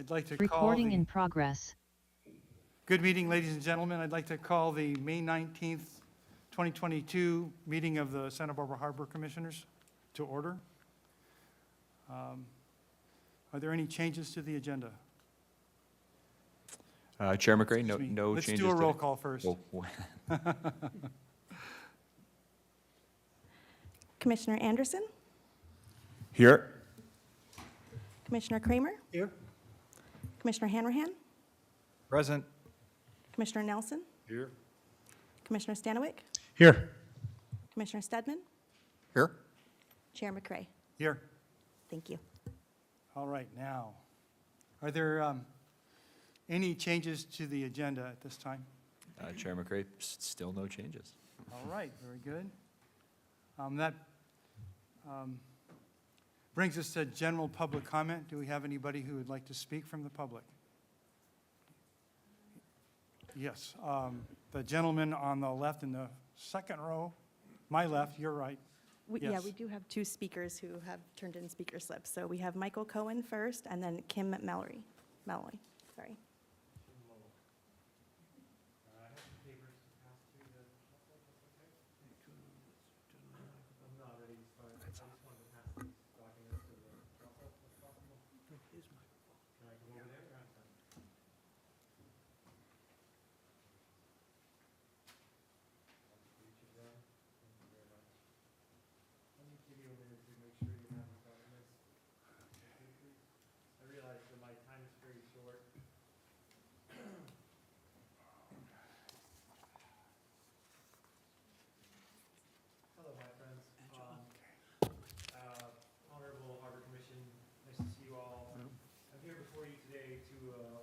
I'd like to call Recording the, in progress. good meeting, ladies and gentlemen. I'd like to call the May 19th, 2022 meeting of the Santa Barbara Harbor Commissioners to order. Are there any changes to the agenda? Chair McRae, Excuse me. no changes. Let's do a roll today. call first. Oh, Commissioner Anderson, Here. Commissioner Kramer, Here. Commissioner Hanrahan, Present. Commissioner Nelson, Here. Commissioner Stanwyck, Here. Commissioner Stedman, Here. Chair McRae. Here. Thank you. All right, now, are there any changes to the agenda at this time? Chair McRae, still no changes. All right, very good. That brings us to general public comment. Do we have anybody who would like to speak from the public? Yes, the gentleman on the left in the second row, my left, your right. Yeah, Yes. we do have two speakers who have turned in speaker slips. So we have Michael Cohen first, and then Kim Mallory, sorry. I realize that my time is very short. Hello, my friends. Honorable Harbor Commission, nice to see you all. I'm here before you today to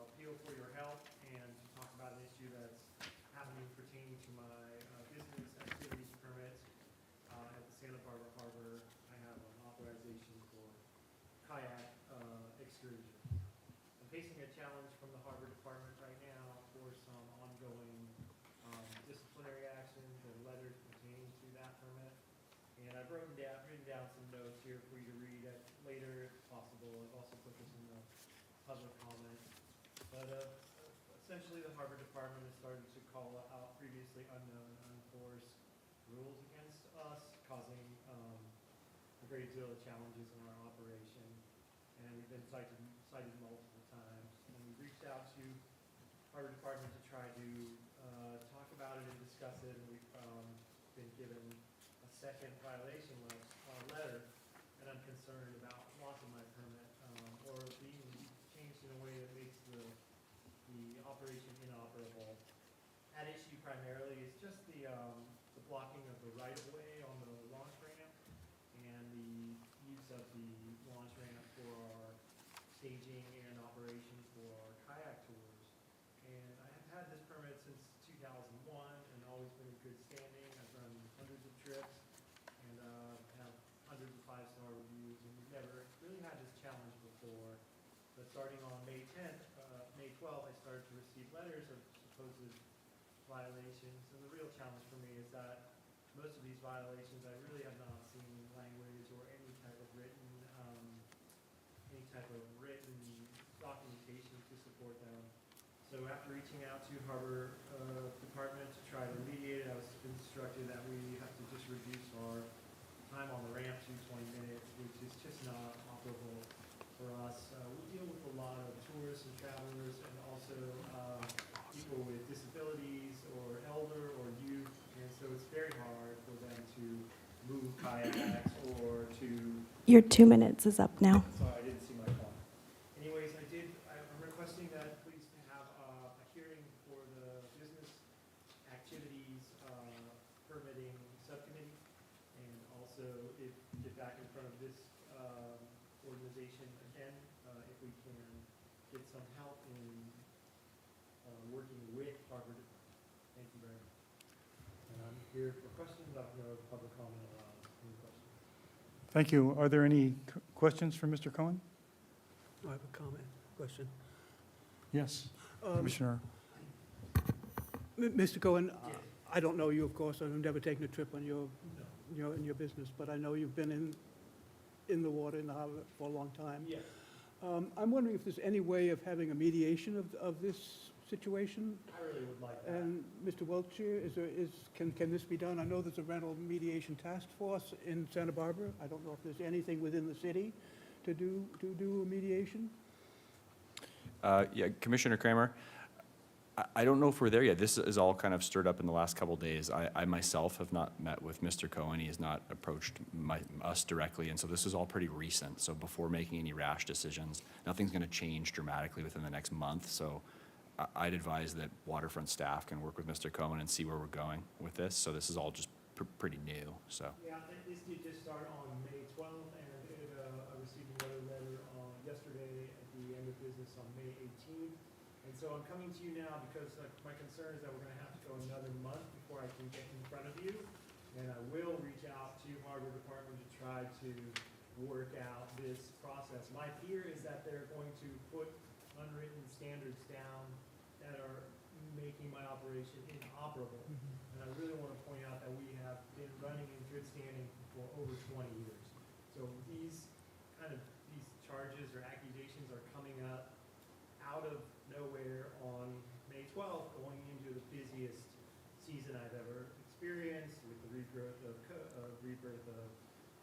appeal for your help and to talk about an issue that's happening pertaining to my business activities permit at the Santa Barbara Harbor. I have an authorization for kayak excursion. I'm facing a challenge from the Harbor Department right now for some ongoing disciplinary actions and letters pertaining to that permit. And I've written down some notes here for you to read at later if possible. I've also put this in the public comment. But essentially the Harbor Department has started to call out previously unknown, unenforced rules against us, causing a great deal of challenges in our operation. And we've been cited multiple times. And we've reached out to Harbor Department to try to talk about it and discuss it. And we've been given a second violation letter. And I'm concerned about loss of my permit or being changed in a way that makes the operation inoperable. At issue primarily is just the blocking of the right-of-way on the launch ramp and the use of the launch ramp for our staging and operation for our kayak tours. And I have had this permit since 2001 and always been in good standing. I've run hundreds of trips and have hundreds of five-star reviews, and we've never really had this challenge before. But starting on May 10th, May 12th, I started to receive letters of supposed violations. And the real challenge for me is that most of these violations, I really have not seen language or any type of written documentation to support them. So after reaching out to Harbor Department to try to remediate it, I was instructed that we have to just reduce our time on the ramp to 20 minutes, which is just not operable for us. We deal with a lot of tourists and travelers and also people with disabilities or elder or youth, and so it's very hard for them to move kayaks or to, Your 2 minutes is up now. sorry, I didn't see my phone. Anyways, I'm requesting that please have a hearing for the business activities permitting subcommittee, and also if we get back in front of this organization again, if we can get some help in working with Harbor Department. Thank you very much. And I'm here for questions. I'll go public comment aloud. Any questions? Thank you. Are there any questions for Mr. Cohen? I have a comment, question. Yes, Commissioner. Mr. Cohen, Yes. I don't know you, of course, I've never taken a trip on in your business, but I know you've been in the water, in the harbor for a long time. Yes. I'm wondering if there's any way of having a mediation of this situation? I really would like that. And Mr. Wiltshire, can this be done? I know there's a rental mediation task force in Santa Barbara. I don't know if there's anything within the city to do a mediation? Yeah, Commissioner Kramer, I don't know if we're there yet. This is all kind of stirred up in the last couple of days. I myself have not met with Mr. Cohen. He has not approached us directly, and so this is all pretty recent. So before making any rash decisions, nothing's going to change dramatically within the next month. So I'd advise that waterfront staff can work with Mr. Cohen and see where we're going with this. So this is all just pretty new, so. Yeah, this did just start on May 12th, and I received another letter yesterday at the end of business on May 18th. And so I'm coming to you now because my concern is that we're going to have to go another month before I can get in front of you. And I will reach out to Harbor Department to try to work out this process. My fear is that they're going to put unwritten standards down that are making my operation inoperable. And I really want to point out that we have been running in good standing for over 20 years. So these charges or accusations are coming up out of nowhere on May 12th, going into the busiest season I've ever experienced with the rebirth of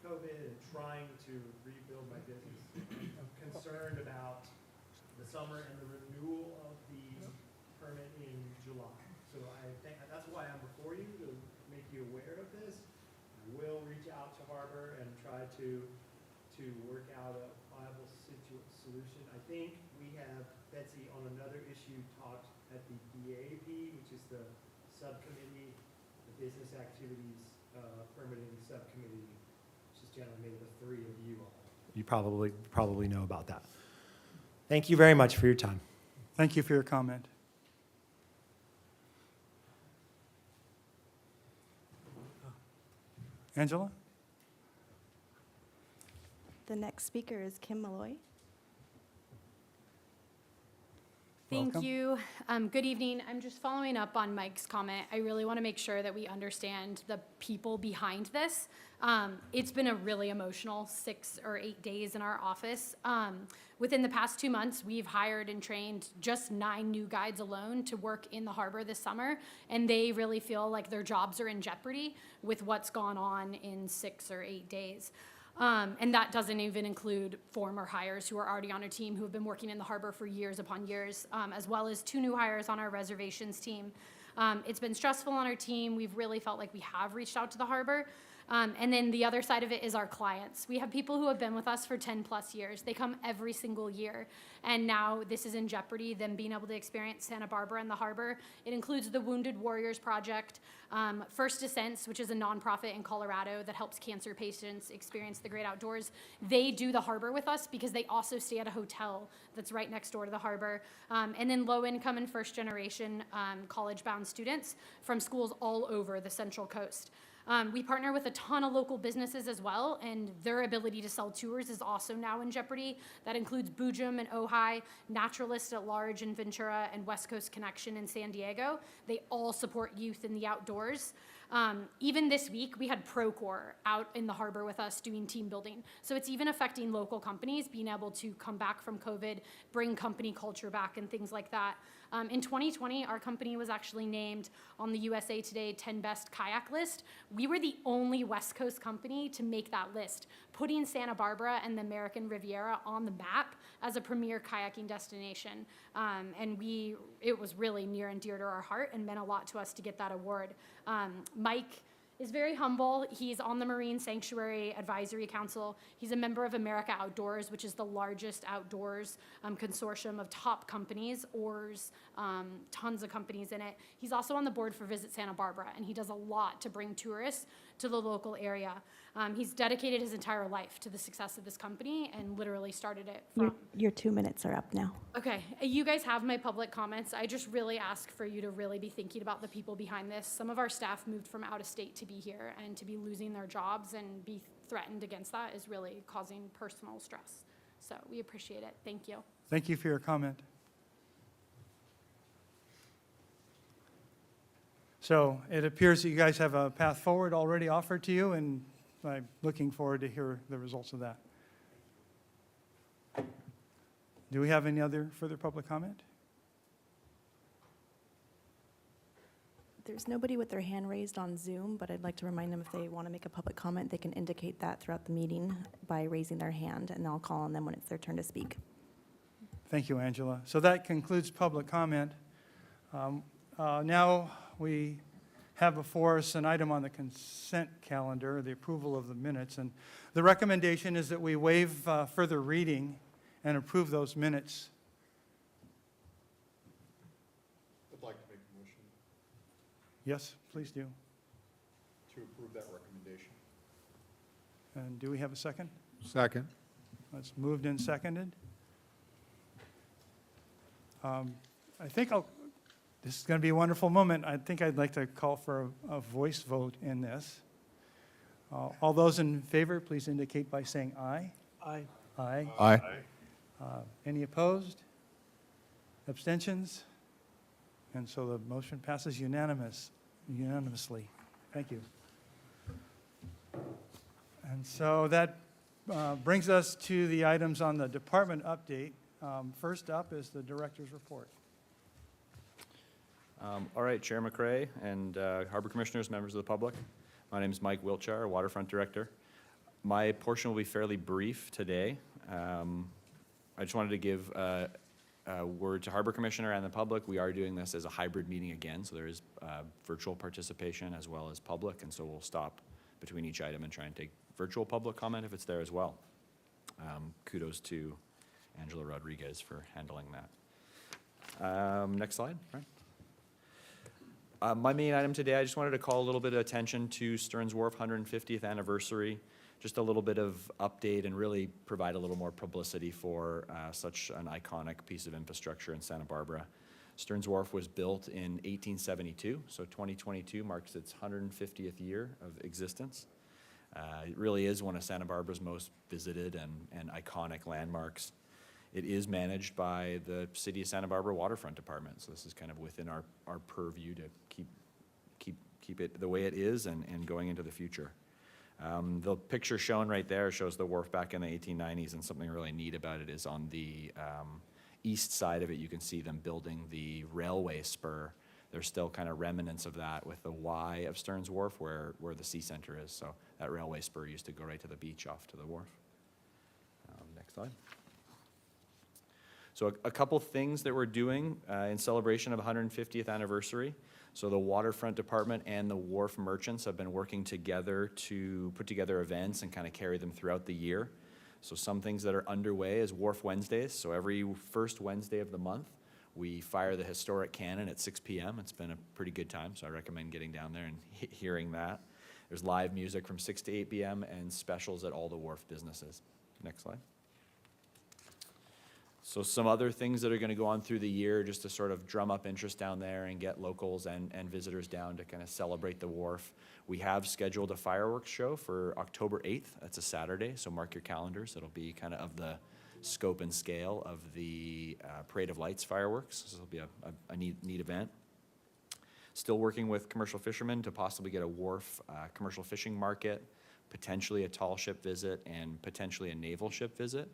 COVID and trying to rebuild my business. I'm concerned about the summer and the renewal of the permit in July. So I think that's why I'm before you, to make you aware of this. I will reach out to Harbor and try to work out a viable solution. I think we have, Betsy, on another issue, talked at the BAP, which is the subcommittee, the Business Activities Permitting Subcommittee, which is generally made of the three of you all. You probably know about that. Thank you very much for your time. Thank you for your comment. Angela? The next speaker is Kim Malloy. Welcome. Thank you. Good evening. I'm just following up on Mike's comment. I really want to make sure that we understand the people behind this. It's been a really emotional 6 or 8 days in our office. Within the past 2 months, we've hired and trained just 9 new guides alone to work in the harbor this summer, and they really feel like their jobs are in jeopardy with what's gone on in 6 or 8 days. And that doesn't even include former hires who are already on a team who have been working in the harbor for years upon years, as well as 2 new hires on our reservations team. It's been stressful on our team. We've really felt like we have reached out to the harbor. And then the other side of it is our clients. We have people who have been with us for 10 plus years. They come every single year. And now this is in jeopardy, them being able to experience Santa Barbara and the harbor. It includes the Wounded Warriors Project, First Descents, which is a nonprofit in Colorado that helps cancer patients experience the great outdoors. They do the harbor with us because they also stay at a hotel that's right next door to the harbor. And then low income and first generation college-bound students from schools all over the Central Coast. We partner with a ton of local businesses as well, and their ability to sell tours is also now in jeopardy. That includes Boojum and Ojai, Naturalist at Large in Ventura, and West Coast Connection in San Diego. They all support youth in the outdoors. Even this week, we had Procore out in the harbor with us doing team building. So it's even affecting local companies being able to come back from COVID, bring company culture back, and things like that. In 2020, our company was actually named on the USA Today 10 Best Kayak list. We were the only West Coast company to make that list, putting Santa Barbara and the American Riviera on the map as a premier kayaking destination. And it was really near and dear to our heart and meant a lot to us to get that award. Mike is very humble. He's on the Marine Sanctuary Advisory Council. He's a member of America Outdoors, which is the largest outdoors consortium of top companies, oars, tons of companies in it. He's also on the board for Visit Santa Barbara, and he does a lot to bring tourists to the local area. He's dedicated his entire life to the success of this company and literally started it from... Your 2 minutes are up now. Okay, you guys have my public comments. I just really ask for you to really be thinking about the people behind this. Some of our staff moved from out of state to be here, and to be losing their jobs and be threatened against that is really causing personal stress. So we appreciate it. Thank you. Thank you for your comment. So it appears that you guys have a path forward already offered to you, and I'm looking forward to hear the results of that. Do we have any other further public comment? There's nobody with their hand raised on Zoom, but I'd like to remind them if they want to make a public comment, they can indicate that throughout the meeting by raising their hand, and I'll call on them when it's their turn to speak. Thank you, Angela. So that concludes public comment. Now we have before us an item on the consent calendar, the approval of the minutes. And the recommendation is that we waive further reading and approve those minutes. I'd like to make a motion Yes, please do. to approve that recommendation. And do we have a second? Second. It's moved and seconded. I think this is going to be a wonderful moment. I think I'd like to call for a voice vote in this. All those in favor, please indicate by saying aye. Aye. Aye. Aye. Any opposed? Abstentions? And so the motion passes unanimously. Thank you. And so that brings us to the items on the department update. First up is the director's report. All right, Chair McRae and Harbor Commissioners, members of the public. My name is Mike Wiltshire, Waterfront Director. My portion will be fairly brief today. I just wanted to give a word to Harbor Commissioner and the public. We are doing this as a hybrid meeting again, so there is virtual participation as well as public, and so we'll stop between each item and try and take virtual public comment if it's there as well. Kudos to Angela Rodriguez for handling that. Next slide, right? My main item today, I just wanted to call a little bit of attention to Stearns Wharf 150th anniversary, just a little bit of update and really provide a little more publicity for such an iconic piece of infrastructure in Santa Barbara. Stearns Wharf was built in 1872, so 2022 marks its 150th year of existence. It really is one of Santa Barbara's most visited and iconic landmarks. It is managed by the City of Santa Barbara Waterfront Department, so this is kind of within our purview to keep it the way it is and going into the future. The picture shown right there shows the wharf back in the 1890s, and something really neat about it is on the east side of it, you can see them building the railway spur. There's still kind of remnants of that with the Y of Stearns Wharf where the Sea Center is. So that railway spur used to go right to the beach off to the wharf. Next slide. So a couple things that we're doing in celebration of 150th anniversary. So the Waterfront Department and the wharf merchants have been working together to put together events and kind of carry them throughout the year. So some things that are underway is Wharf Wednesdays. So every first Wednesday of the month, we fire the historic cannon at 6 p.m. It's been a pretty good time, so I recommend getting down there and hearing that. There's live music from 6 to 8 p.m. and specials at all the wharf businesses. Next slide. So some other things that are going to go on through the year just to sort of drum up interest down there and get locals and visitors down to kind of celebrate the wharf. We have scheduled a fireworks show for October 8th. That's a Saturday, so mark your calendars. It'll be kind of the scope and scale of the Parade of Lights fireworks. So it'll be a neat event. Still working with commercial fishermen to possibly get a wharf commercial fishing market, potentially a tall ship visit, and potentially a naval ship visit.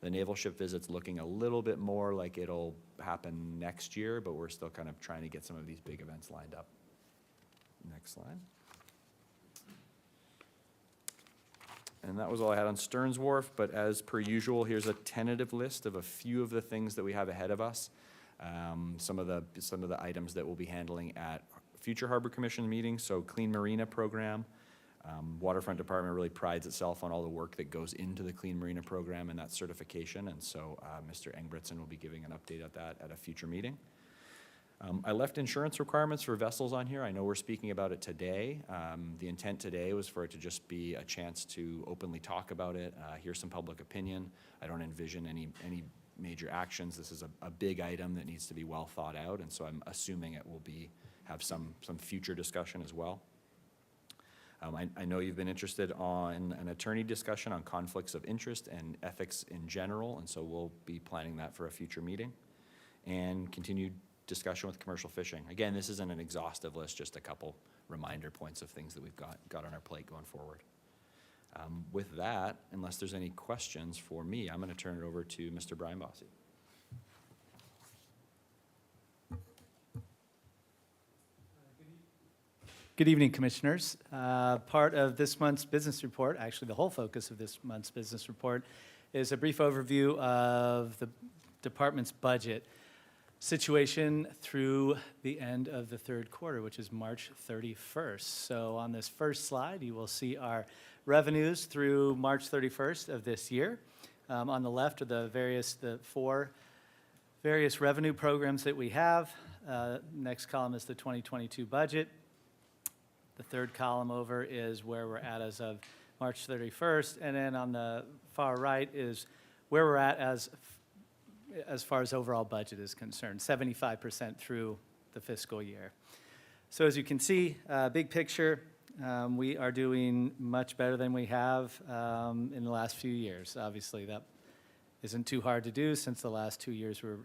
The naval ship visit's looking a little bit more like it'll happen next year, but we're still kind of trying to get some of these big events lined up. Next slide. And that was all I had on Stearns Wharf, but as per usual, here's a tentative list of a few of the things that we have ahead of us. Some of the items that we'll be handling at future Harbor Commission meetings, so Clean Marina program. Waterfront Department really prides itself on all the work that goes into the Clean Marina program and that certification, and so Mr. Engbritson will be giving an update of that at a future meeting. I left insurance requirements for vessels on here. I know we're speaking about it today. The intent today was for it to just be a chance to openly talk about it, hear some public opinion. I don't envision any major actions. This is a big item that needs to be well thought out, and so I'm assuming it will have some future discussion as well. I know you've been interested on an attorney discussion on conflicts of interest and ethics in general, and so we'll be planning that for a future meeting. And continued discussion with commercial fishing. Again, this isn't an exhaustive list, just a couple reminder points of things that we've got on our plate going forward. With that, unless there's any questions for me, I'm going to turn it over to Mr. Brian Bossy. Good evening, Commissioners. Part of this month's business report, actually the whole focus of this month's business report, is a brief overview of the department's budget situation through the end of the third quarter, which is March 31st. So on this first slide, you will see our revenues through March 31st of this year. On the left are the four various revenue programs that we have. Next column is the 2022 budget. The third column over is where we're at as of March 31st. And then on the far right is where we're at as far as overall budget is concerned, 75% through the fiscal year. So as you can see, big picture, we are doing much better than we have in the last few years. Obviously, that isn't too hard to do since the last 2 years were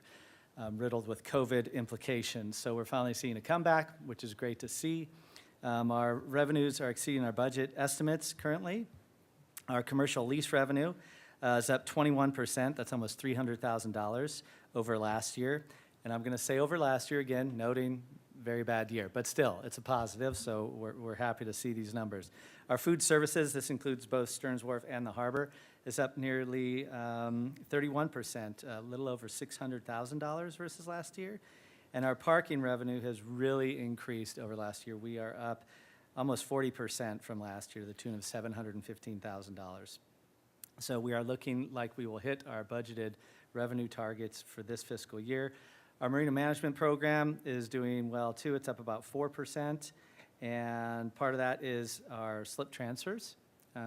riddled with COVID implications. So we're finally seeing a comeback, which is great to see. Our revenues are exceeding our budget estimates currently. Our commercial lease revenue is up 21%. That's almost $300,000 over last year. And I'm going to say over last year again, noting very bad year. But still, it's a positive, so we're happy to see these numbers. Our food services, this includes both Stearns Wharf and the harbor, is up nearly 31%, a little over $600,000 versus last year. And our parking revenue has really increased over last year. We are up almost 40% from last year, to the tune of $715,000. So we are looking like we will hit our budgeted revenue targets for this fiscal year. Our marina management program is doing well too. It's up about 4%. And part of that is our slip transfers.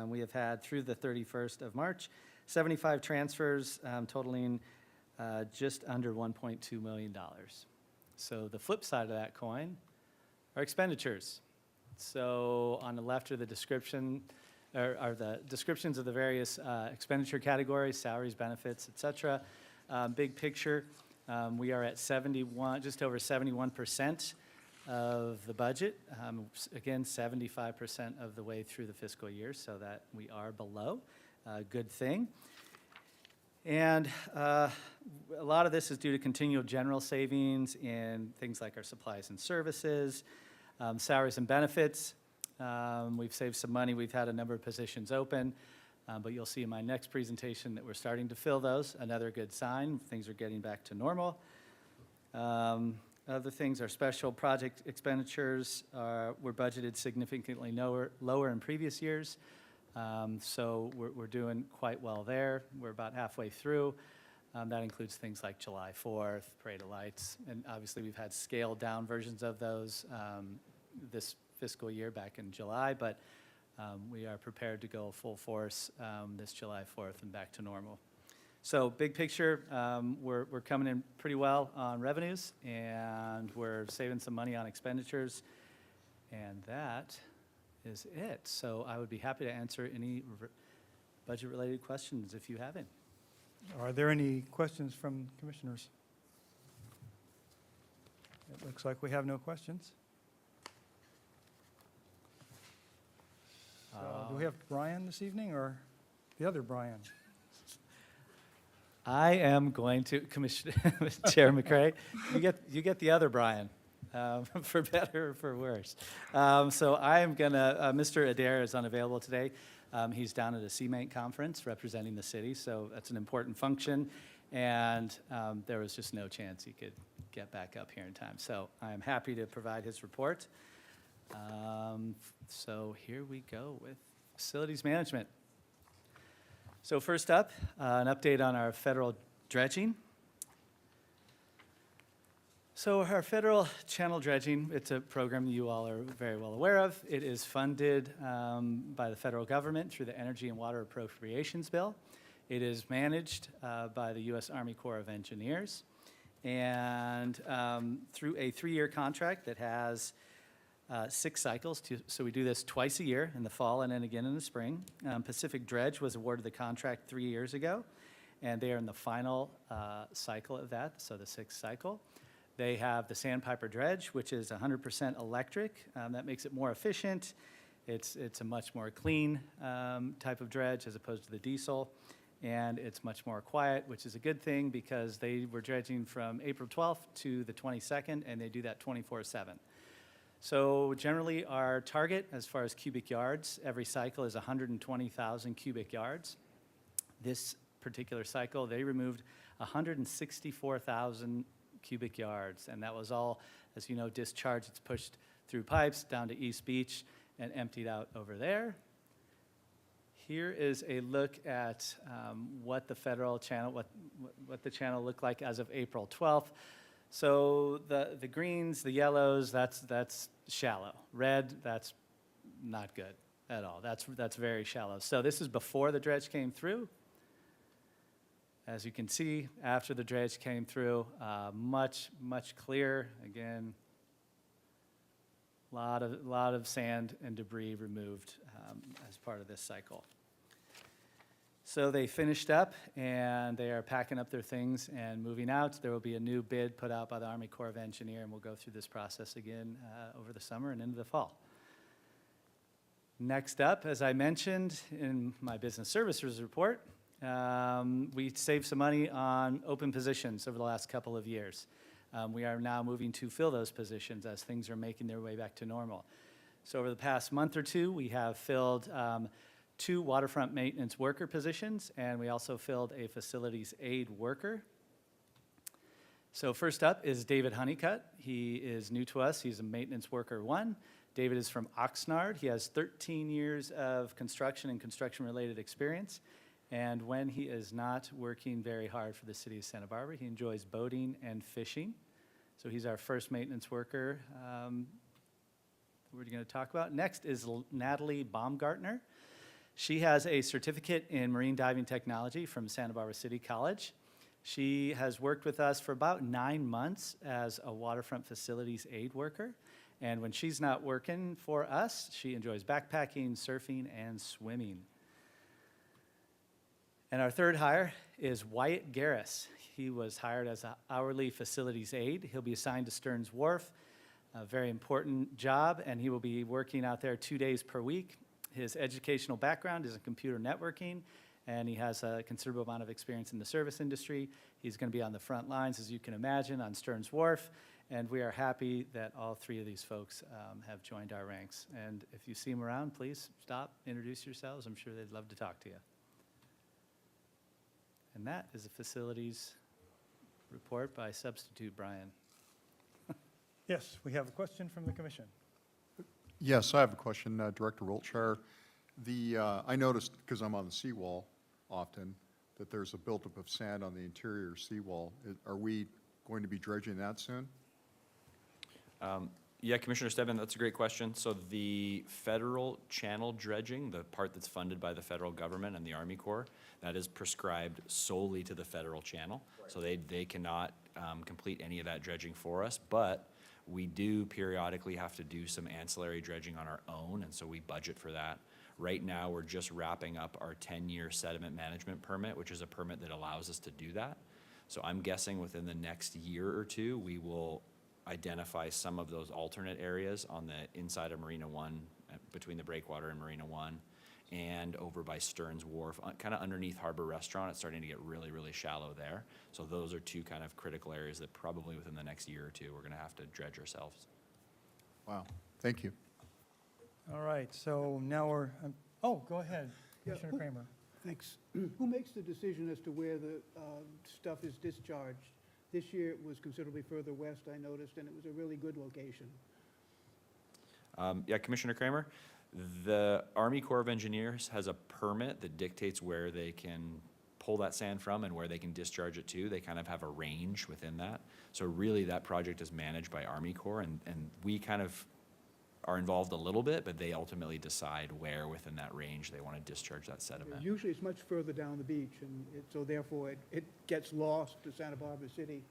We have had through the 31st of March, 75 transfers totaling just under $1.2 million. So the flip side of that coin are expenditures. So on the left are the descriptions of the various expenditure categories, salaries, benefits, et cetera. Big picture, we are at just over 71% of the budget. Again, 75% of the way through the fiscal year, so that we are below. Good thing. And a lot of this is due to continual general savings in things like our supplies and services, salaries and benefits. We've saved some money. We've had a number of positions open, but you'll see in my next presentation that we're starting to fill those. Another good sign. Things are getting back to normal. Other things are special project expenditures were budgeted significantly lower in previous years. So we're doing quite well there. We're about halfway through. That includes things like July 4th, Parade of Lights, and obviously we've had scaled down versions of those this fiscal year back in July, but we are prepared to go full force this July 4th and back to normal. So big picture, we're coming in pretty well on revenues, and we're saving some money on expenditures, and that is it. So I would be happy to answer any budget-related questions if you have any. Are there any questions from commissioners? It looks like we have no questions. So do we have Brian this evening, or the other Brian? I am going to, Commissioner Chair McCray, you get the other Brian, for better or for worse. So I am gonna, Mr. Adair is unavailable today. He's down at a CMAIT conference representing the city, so that's an important function. And there was just no chance he could get back up here in time. So I am happy to provide his report. So here we go with facilities management. So first up, an update on our federal dredging. So our federal channel dredging, it's a program you all are very well aware of. It is funded by the federal government through the Energy and Water Appropriations Bill. It is managed by the U.S. Army Corps of Engineers. And through a 3-year contract that has 6 cycles, so we do this twice a year, in the fall and then again in the spring. Pacific Dredge was awarded the contract 3 years ago, and they are in the final cycle of that, so the 6th cycle. They have the Sandpiper Dredge, which is 100% electric. That makes it more efficient. It's a much more clean type of dredge as opposed to the diesel, and it's much more quiet, which is a good thing because they were dredging from April 12th to the 22nd, and they do that 24/7. So generally, our target, as far as cubic yards, every cycle is 120,000 cubic yards. This particular cycle, they removed 164,000 cubic yards, and that was all, as you know, discharged. It's pushed through pipes down to East Beach and emptied out over there. Here is a look at what the federal channel, what the channel looked like as of April 12th. So the greens, the yellows, that's shallow. Red, that's not good at all. That's very shallow. So this is before the dredge came through. As you can see, after the dredge came through, much clearer. Again, lot of sand and debris removed as part of this cycle. So they finished up, and they are packing up their things and moving out. There will be a new bid put out by the Army Corps of Engineers, and we'll go through this process again over the summer and into the fall. Next up, as I mentioned in my business services report, we saved some money on open positions over the last couple of years. We are now moving to fill those positions as things are making their way back to normal. So over the past month or two, we have filled 2 waterfront maintenance worker positions, and we also filled a facilities aid worker. So first up is David Honeycutt. He is new to us. He's a maintenance worker 1. David is from Oxnard. He has 13 years of construction and construction-related experience. And when he is not working very hard for the city of Santa Barbara, he enjoys boating and fishing. So he's our first maintenance worker we're going to talk about. Next is Natalie Baumgartner. She has a certificate in marine diving technology from Santa Barbara City College. She has worked with us for about 9 months as a waterfront facilities aid worker. And when she's not working for us, she enjoys backpacking, surfing, and swimming. And our third hire is Wyatt Garris. He was hired as an hourly facilities aid. He'll be assigned to Stearns Wharf, a very important job, and he will be working out there 2 days per week. His educational background is in computer networking, and he has a considerable amount of experience in the service industry. He's going to be on the front lines, as you can imagine, on Stearns Wharf, and we are happy that all 3 of these folks have joined our ranks. And if you see them around, please stop, introduce yourselves. I'm sure they'd love to talk to you. And that is a facilities report by substitute Brian. Yes, we have a question from the commission. Yes, I have a question, Director Wiltshire. I noticed, because I'm on the seawall often, that there's a buildup of sand on the interior seawall. Are we going to be dredging that soon? Yeah, Commissioner Stebbin, that's a great question. So the federal channel dredging, the part that's funded by the federal government and the Army Corps, that is prescribed solely to the federal channel. Right. So they cannot complete any of that dredging for us, but we do periodically have to do some ancillary dredging on our own, and so we budget for that. Right now, we're just wrapping up our 10-year sediment management permit, which is a permit that allows us to do that. So I'm guessing within the next year or 2, we will identify some of those alternate areas on the inside of Marina 1, between the breakwater and Marina 1, and over by Stearns Wharf, kind of underneath Harbor Restaurant. It's starting to get really, really shallow there. So those are 2 kind of critical areas that probably within the next year or 2, we're going to have to dredge ourselves. Wow, thank you. All right, so now we're, oh, go ahead, Yeah, Commissioner Kramer. Thanks. Who makes the decision as to where the stuff is discharged? This year it was considerably further west, I noticed, and it was a really good location. Yeah, Commissioner Kramer, the Army Corps of Engineers has a permit that dictates where they can pull that sand from and where they can discharge it to. They kind of have a range within that. So really that project is managed by Army Corps, and we kind of are involved a little bit, but they ultimately decide where within that range they want to discharge that sediment. Usually it's much further down the beach, and so therefore it gets lost to Santa Barbara City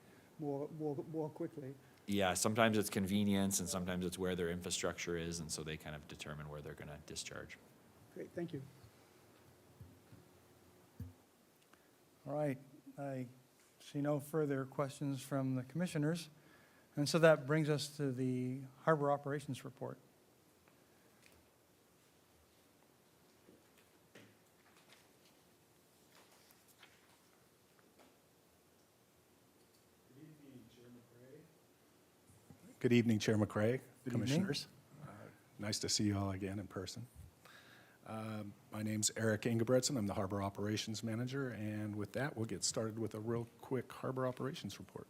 more quickly. Yeah, sometimes it's convenience and sometimes it's where their infrastructure is, and so they kind of determine where they're going to discharge. Great, thank you. All right, I see no further questions from the commissioners. And so that brings us to the Harbor Operations Report. Good evening, Chair McRae, Good evening, Chair McCray, Good evening. Commissioners. Nice to see you all again in person. My name's Eric Ingebretson. I'm the Harbor Operations Manager, and with that, we'll get started with a real quick Harbor Operations report.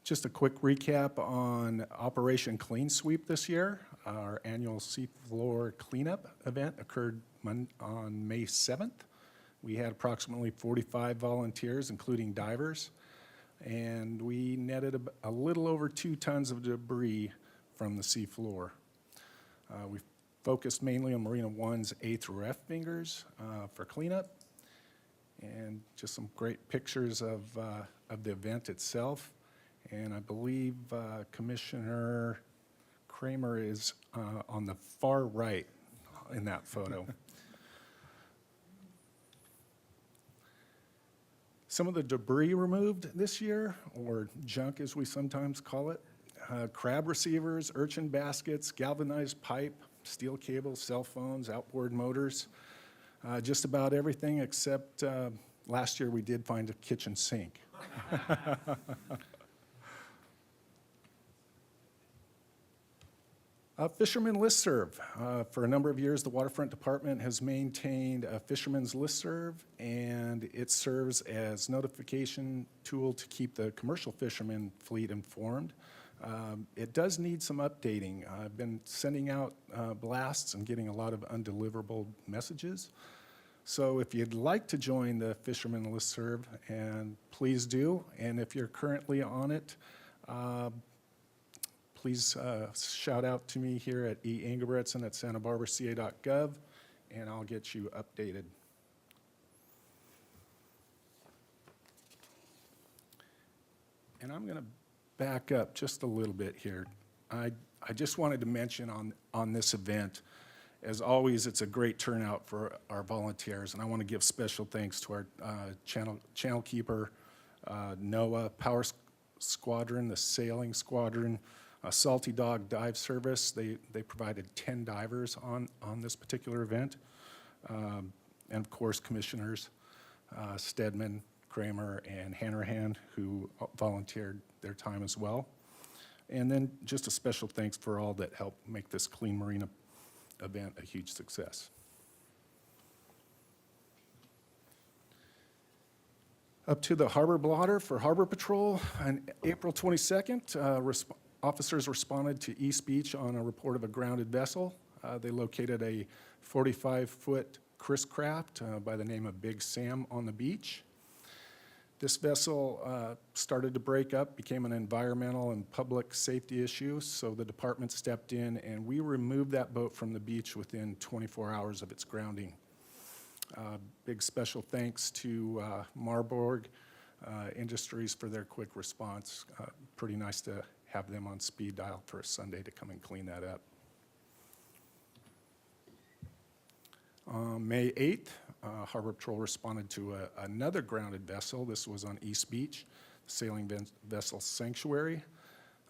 Just a quick recap on Operation Clean Sweep this year. Our annual seafloor cleanup event occurred on May 7th. We had approximately 45 volunteers, including divers, and we netted a little over 2 tons of debris from the seafloor. We focused mainly on Marina One's A through F fingers for cleanup, and just some great pictures of the event itself. And I believe Commissioner Kramer is on the far right in that photo. Some of the debris removed this year, or junk as we sometimes call it, crab receivers, urchin baskets, galvanized pipe, steel cables, cell phones, outboard motors, just about everything except last year we did find a kitchen sink. Fisherman listserv. For a number of years, the Waterfront Department has maintained a fisherman's listserv, and it serves as notification tool to keep the commercial fisherman fleet informed. It does need some updating. I've been sending out blasts and getting a lot of undeliverable messages. So if you'd like to join the fisherman listserv, and please do, and if you're currently on it, please shout out to me here at eingebretson@santabarbaraca.gov, and I'll get you updated. And I'm going to back up just a little bit here. I just wanted to mention on this event, as always, it's a great turnout for our volunteers, and I want to give special thanks to our channel keeper, NOAA, Power Squadron, the Sailing Squadron, Salty Dog Dive Service. They provided 10 divers on this particular event. And of course, Commissioners Stedman, Kramer, and Hanrahan, who volunteered their time as well. And then just a special thanks for all that helped make this Clean Marina event a huge success. Up to the harbor blotter for Harbor Patrol on April 22nd, officers responded to East Beach on a report of a grounded vessel. They located a 45-foot Chris craft by the name of Big Sam on the beach. This vessel started to break up, became an environmental and public safety issue, so the department stepped in and we removed that boat from the beach within 24 hours of its grounding. Big special thanks to Marburg Industries for their quick response. Pretty nice to have them on speed dial for a Sunday to come and clean that up. On May 8th, Harbor Patrol responded to another grounded vessel. This was on East Beach, sailing vessel Sanctuary.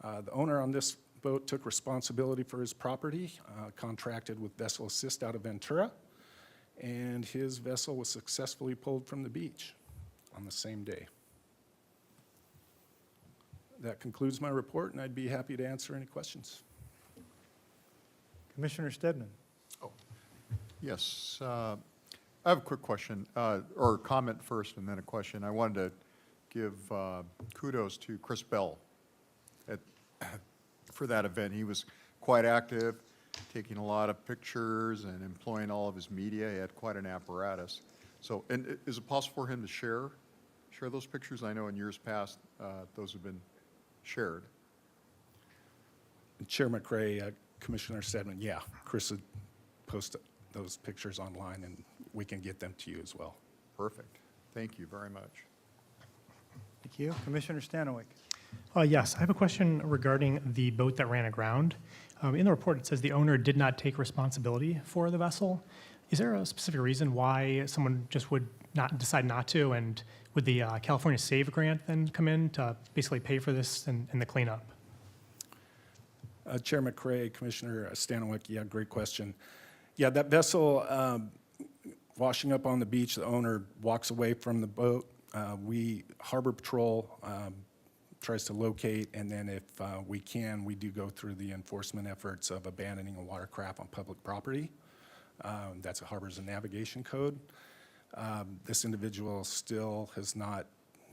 The owner on this boat took responsibility for his property, contracted with Vessel Assist out of Ventura, and his vessel was successfully pulled from the beach on the same day. That concludes my report, and I'd be happy to answer any questions. Commissioner Stedman. Yes, I have a quick question, or comment first and then a question. I wanted to give kudos to Chris Bell for that event. He was quite active, taking a lot of pictures and employing all of his media. He had quite an apparatus. So, and is it possible for him to share those pictures? I know in years past, those have been shared. Chair McRae, Commissioner Stedman, yeah, Chris would post those pictures online and we can get them to you as well. Perfect. Thank you very much. Thank you. Commissioner Stanowicz. Yes, I have a question regarding the boat that ran aground. In the report, it says the owner did not take responsibility for the vessel. Is there a specific reason why someone just would not decide not to? And would the California Save grant then come in to basically pay for this and the cleanup? Chair McRae, Commissioner Stanowicz, yeah, great question. Yeah, that vessel washing up on the beach, the owner walks away from the boat Harbor Patrol tries to locate, and then if we can, we do go through the enforcement efforts of abandoning a watercraft on public property. That's a Harbors and Navigation Code. This individual still has not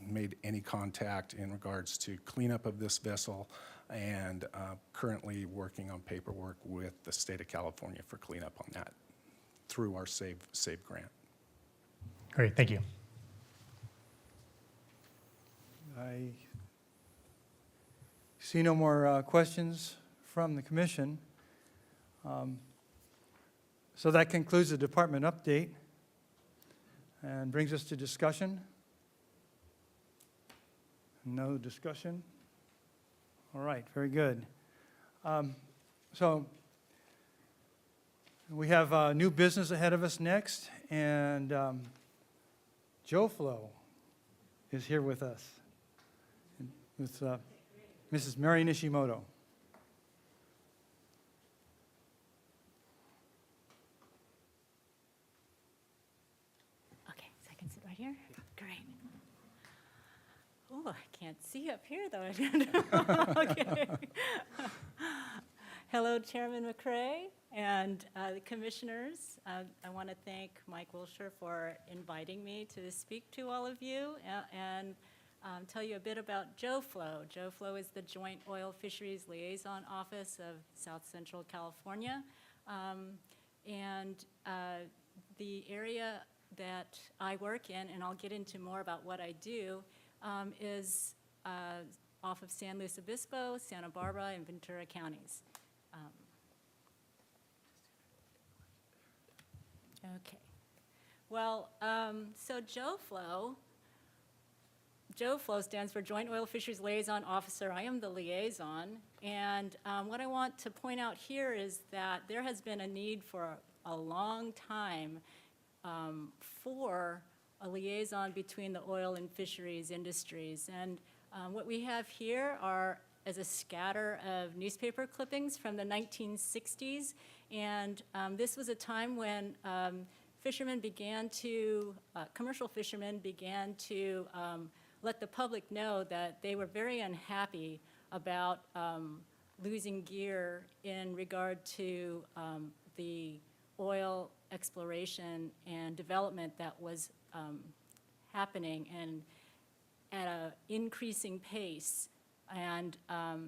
made any contact in regards to cleanup of this vessel, and currently working on paperwork with the state of California for cleanup on that through our Save grant. Great, thank you. I see no more questions from the commission. So that concludes the department update and brings us to discussion. No discussion? All right, very good. So we have new business ahead of us next, and Joe Flo is here with us, with Mrs. Mary Nishimoto. Okay, so I can sit right here? Great. Oh, I can't see up here, though. Okay. Hello, Chairman McCray and the commissioners. I want to thank Mike Wilshire for inviting me to speak to all of you and tell you a bit about JoFlo. JoFlo is the Joint Oil Fisheries Liaison Office of South Central California. And the area that I work in, and I'll get into more about what I do, is off of San Luis Obispo, Santa Barbara, and Ventura counties. Okay. Well, so JoFlo stands for Joint Oil Fisheries Liaison Officer. I am the liaison. And what I want to point out here is that there has been a need for a long time for a liaison between the oil and fisheries industries. And what we have here is a scatter of newspaper clippings from the 1960s. And this was a time when commercial fishermen began to let the public know that they were very unhappy about losing gear in regard to the oil exploration and development that was happening and at an increasing pace. And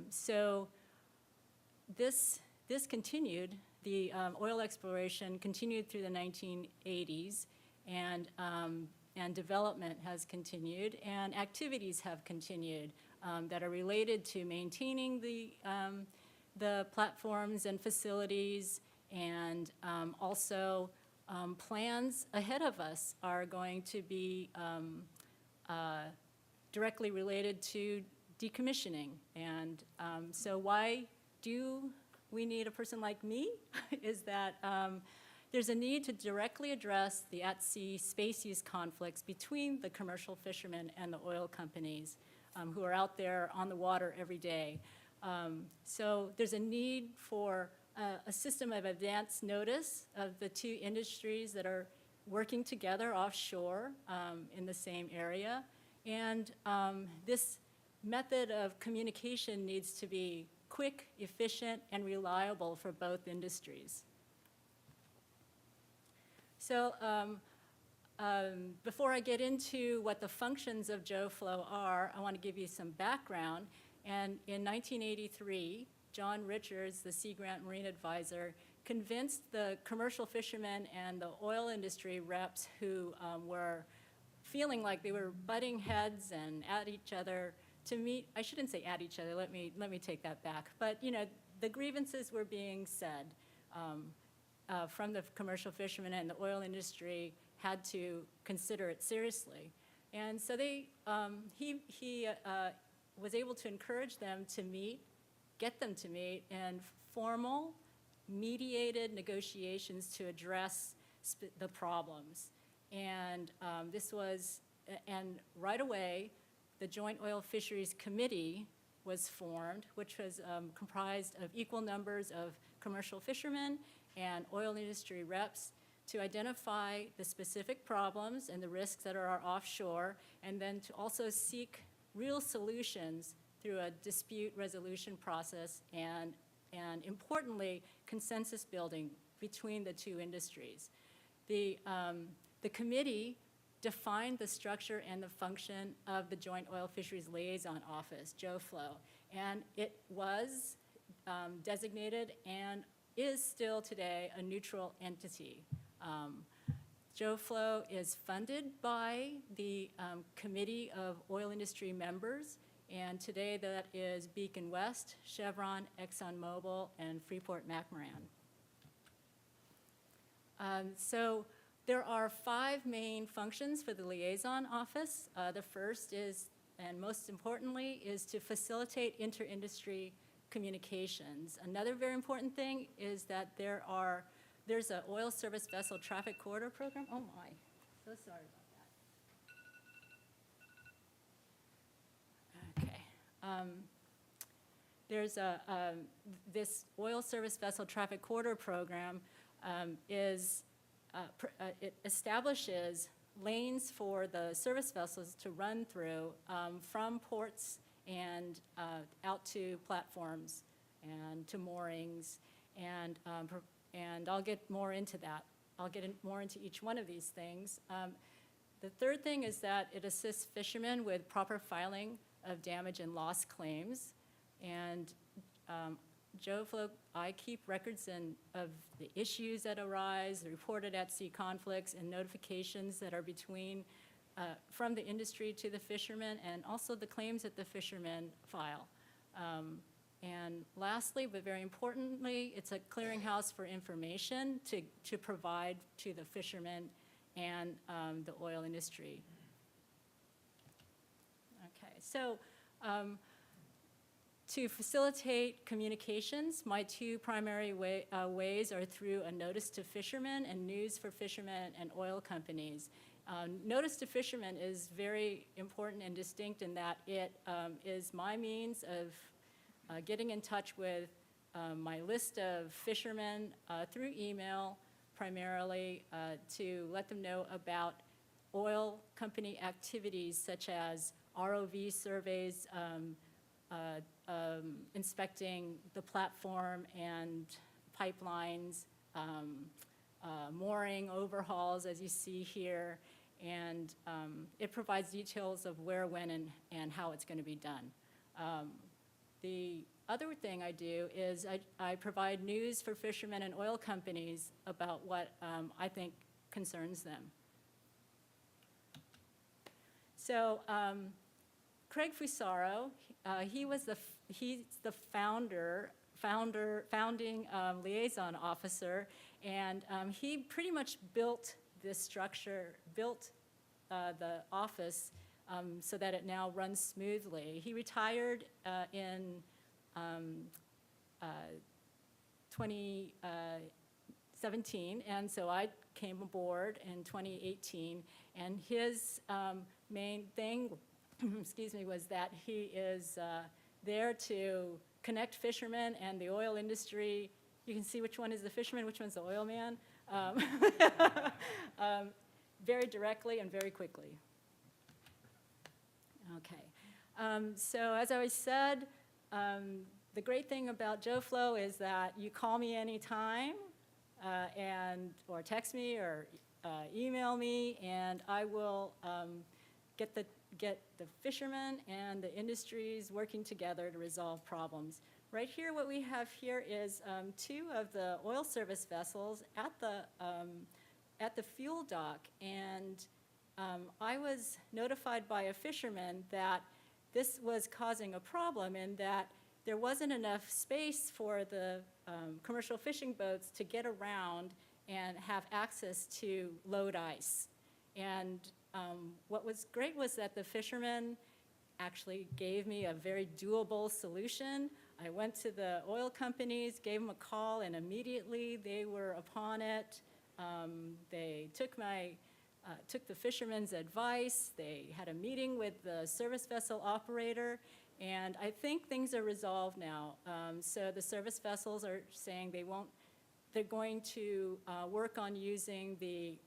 so this continued. The oil exploration continued through the 1980s, and development has continued, and activities have continued that are related to maintaining the platforms and facilities, and also plans ahead of us are going to be directly related to decommissioning. And so why do we need a person like me? Is that there's a need to directly address the at-sea space use conflicts between the commercial fishermen and the oil companies who are out there on the water every day. So there's a need for a system of advance notice of the two industries that are working together offshore in the same area. And this method of communication needs to be quick, efficient, and reliable for both industries. So before I get into what the functions of JoFlo are, I want to give you some background. And in 1983, John Richards, the Sea Grant Marine Advisor, convinced the commercial fishermen and the oil industry reps who were feeling like they were butting heads and at each other to meet. I shouldn't say at each other, let me take that back. But the grievances were being said from the commercial fishermen, and the oil industry had to consider it seriously. And so he was able to encourage them to meet, get them to meet in formal, mediated negotiations to address the problems. And and right away, the Joint Oil Fisheries Committee was formed, which was comprised of equal numbers of commercial fishermen and oil industry reps to identify the specific problems and the risks that are offshore, and then to also seek real solutions through a dispute resolution process and importantly, consensus building between the two industries. The committee defined the structure and the function of the Joint Oil Fisheries Liaison Office, JOFLO, and it was designated and is still today a neutral entity. JOFLO is funded by the Committee of Oil Industry members, and today that is Beacon West, Chevron, ExxonMobil, and Freeport-McMoRan. So there are 5 main functions for the liaison office. The first is, and most importantly, is to facilitate inter-industry communications. Another very important thing is that there's an oil service vessel traffic corridor program. Oh my, so sorry about that. Okay. There's this oil service vessel traffic corridor program it establishes lanes for the service vessels to run through from ports and out to platforms and to moorings, and I'll get more into that. I'll get more into each one of these things. The third thing is that it assists fishermen with proper filing of damage and loss claims, and JOFLO, I keep records of the issues that arise, the reported at sea conflicts, and notifications that are between, from the industry to the fishermen, and also the claims that the fishermen file. And lastly, but very importantly, it's a clearinghouse for information to provide to the fishermen and the oil industry. Okay, so to facilitate communications, my 2 primary ways are through a notice to fishermen and news for fishermen and oil companies. Notice to fishermen is very important and distinct in that it is my means of getting in touch with my list of fishermen through email, primarily, to let them know about oil company activities such as ROV surveys, inspecting the platform and pipelines, mooring overhauls, as you see here, and it provides details of where, when, and how it's going to be done. The other thing I do is I provide news for fishermen and oil companies about what I think concerns them. So Craig Fusaro, he's the founding liaison officer, and he pretty much built this structure, built the office so that it now runs smoothly. He retired in 2017, and so I came aboard in 2018, and his main thing excuse me, was that he is there to connect fishermen and the oil industry. You can see which one is the fisherman, which one's the oil man, very directly and very quickly. Okay, so as I said, the great thing about JOFLO is that you call me anytime or text me or email me, and I will get the fishermen and the industries working together to resolve problems. Right here, what we have here is 2 of the oil service vessels at the fuel dock, and I was notified by a fisherman that this was causing a problem and that there wasn't enough space for the commercial fishing boats to get around and have access to load ice. And what was great was that the fishermen actually gave me a very doable solution. I went to the oil companies, gave them a call, and immediately they were upon it. They took the fishermen's advice. They had a meeting with the service vessel operator, and I think things are resolved now. So the service vessels are saying they won't They're going to work on using the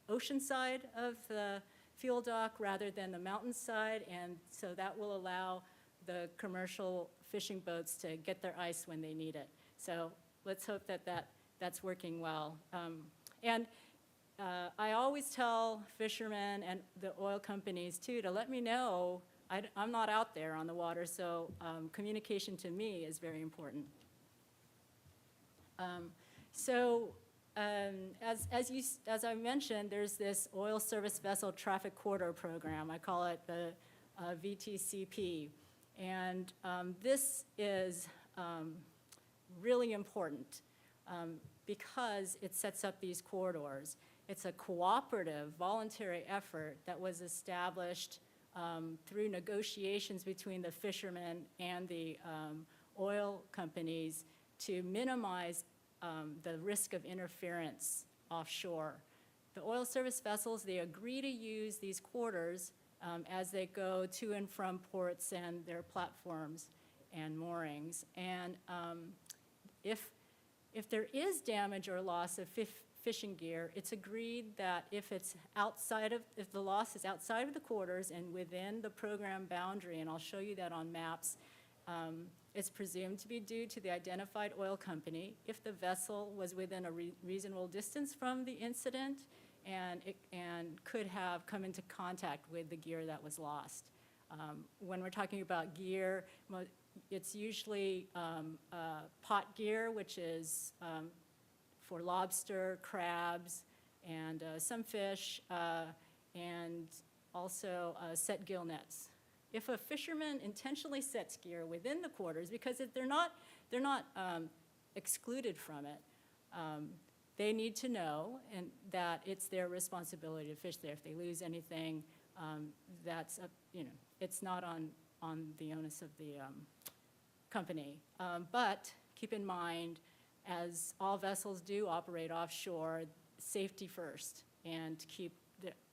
ocean side of the fuel dock rather than the mountain side, and so that will allow the commercial fishing boats to get their ice when they need it. So let's hope that that's working well. I always tell fishermen and the oil companies too to let me know. I'm not out there on the water, so communication to me is very important. As I mentioned, there's this Oil Service Vessel Traffic Corridor Program. I call it the VTCP. And this is really important because it sets up these corridors. It's a cooperative, voluntary effort that was established through negotiations between the fishermen and the oil companies to minimize the risk of interference offshore. The oil service vessels, they agree to use these corridors as they go to and from ports and their platforms and moorings. And if there is damage or loss of fishing gear, it's agreed that if the loss is outside of the corridors and within the program boundary, and I'll show you that on maps, it's presumed to be due to the identified oil company if the vessel was within a reasonable distance from the incident and could have come into contact with the gear that was lost. When we're talking about gear, it's usually pot gear, which is for lobster, crabs, and some fish, and also set gill nets. If a fisherman intentionally sets gear within the quarters, because they're not excluded from it, they need to know that it's their responsibility to fish there. If they lose anything, it's not on the onus of the company. But keep in mind, as all vessels do operate offshore, safety first, and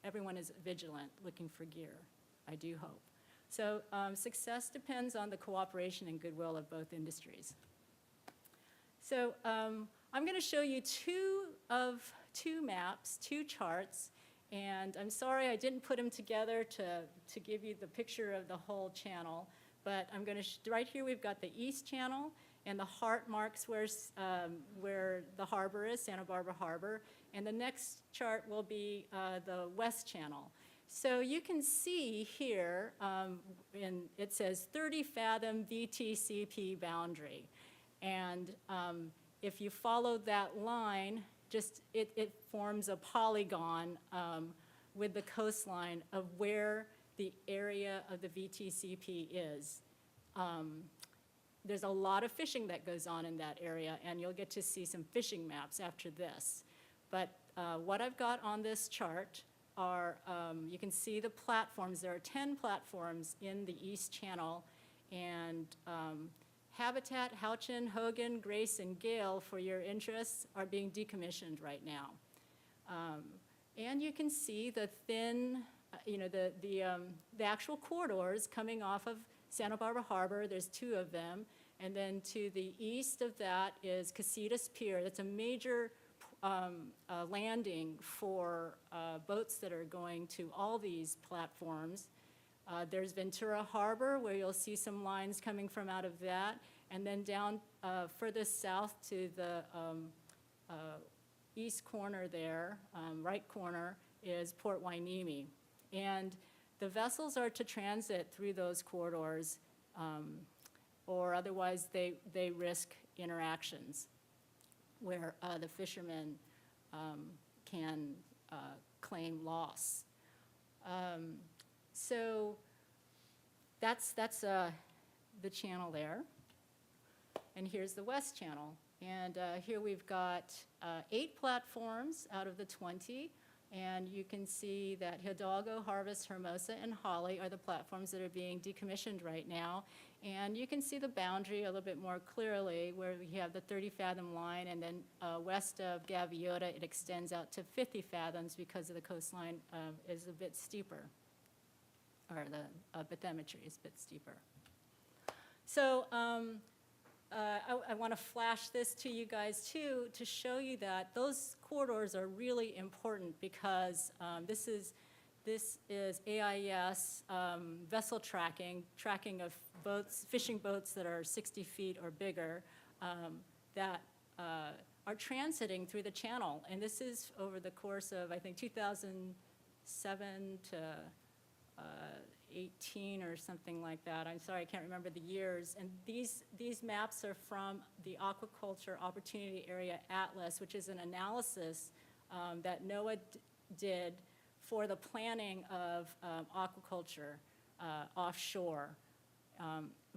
everyone is vigilant, looking for gear, I do hope. So success depends on the cooperation and goodwill of both industries. So I'm going to show you two maps, two charts, and I'm sorry I didn't put them together to give you the picture of the whole channel, but I'm going to, right here we've got the East Channel, and the heart marks where the harbor is, Santa Barbara Harbor, and the next chart will be the West Channel. So you can see here, it says 30 fathom VTCP boundary. And if you follow that line, it forms a polygon with the coastline of where the area of the VTCP is. There's a lot of fishing that goes on in that area, and you'll get to see some fishing maps after this. But what I've got on this chart are, you can see the platforms. There are 10 platforms in the East Channel, and Habitat, Houchin, Hogan, Grace, and Gale, for your interests, are being decommissioned right now. And you can see the thin, the actual corridors coming off of Santa Barbara Harbor. There's two of them. And then to the east of that is Casitas Pier. That's a major landing for boats that are going to all these platforms. There's Ventura Harbor, where you'll see some lines coming from out of that. And then down furthest south to the east corner there, right corner, is Port Hueneme. And the vessels are to transit through those corridors, or otherwise they risk interactions where the fishermen can claim loss. So that's the channel there. And here's the West Channel. And here we've got 8 platforms out of the 20. And you can see that Hidalgo, Harvest, Hermosa, and Holly are the platforms that are being decommissioned right now. And you can see the boundary a little bit more clearly, where we have the 30-fathom line, and then west of Gaviota, it extends out to 50 fathoms because of the coastline is a bit steeper, or the bathymetry is a bit steeper. So I want to flash this to you guys too, to show you that those corridors are really important because this is AIS vessel tracking of boats, fishing boats that are 60 feet or bigger that are transiting through the channel. And this is over the course of, I think, 2007 to 18 or something like that. I'm sorry, I can't remember the years. And these maps are from the Aquaculture Opportunity Area Atlas, which is an analysis that NOAA did for the planning of aquaculture offshore.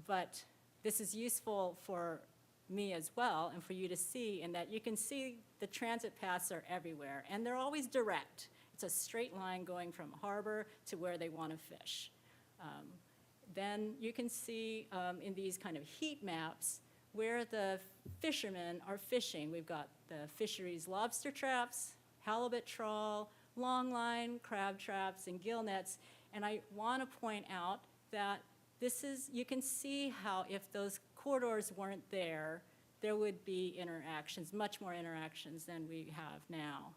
But this is useful for me as well and for you to see in that you can see the transit paths are everywhere and they're always direct. It's a straight line going from harbor to where they want to fish. Then you can see in these kind of heat maps where the fishermen are fishing. We've got the fisheries lobster traps, halibut trawl, longline, crab traps, and gill nets. And I want to point out that you can see how if those corridors weren't there, there would be interactions, much more interactions than we have now.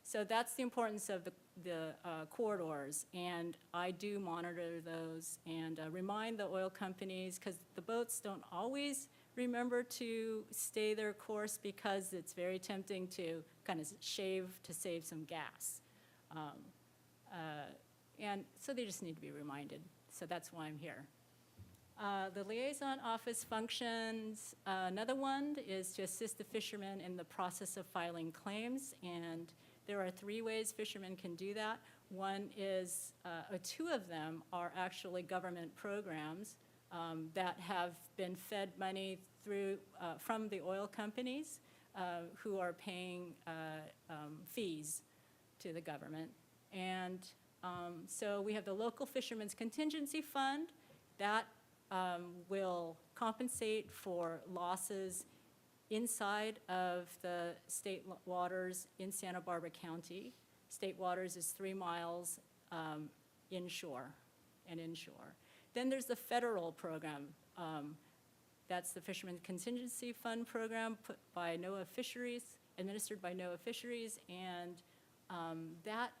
So that's the importance of the corridors, and I do monitor those and remind the oil companies, because the boats don't always remember to stay their course because it's very tempting to kind of shave to save some gas. And so they just need to be reminded. So that's why I'm here. The liaison office functions, another one is to assist the fishermen in the process of filing claims, and there are 3 ways fishermen can do that. One is, 2 of them are actually government programs that have been fed money through, from the oil companies who are paying fees to the government. And so we have the Local Fishermen's Contingency Fund that will compensate for losses inside of the state waters in Santa Barbara County. State waters is 3 miles inshore and inshore. Then there's the federal program. That's the Fishermen's Contingency Fund program put by NOAA Fisheries, administered by NOAA Fisheries, and that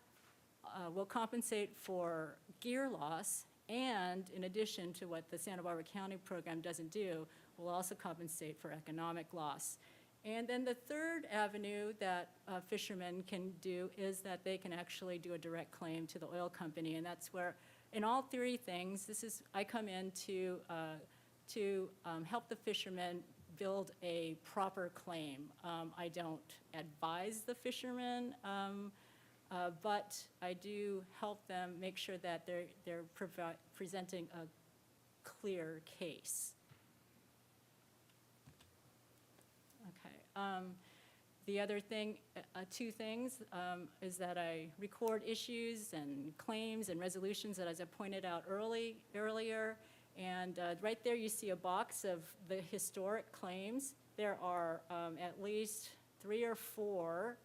will compensate for gear loss, and in addition to what the Santa Barbara County program doesn't do, will also compensate for economic loss. And then the third avenue that fishermen can do is that they can actually do a direct claim to the oil company, and that's where, in all 3 things, I come in to help the fishermen build a proper claim. I don't advise the fishermen, but I do help them make sure that they're presenting a clear case. Okay. The other thing, 2 things, is that I record issues and claims and resolutions that, as I pointed out earlier. And right there you see a box of the historic claims. There are at least 3 or 4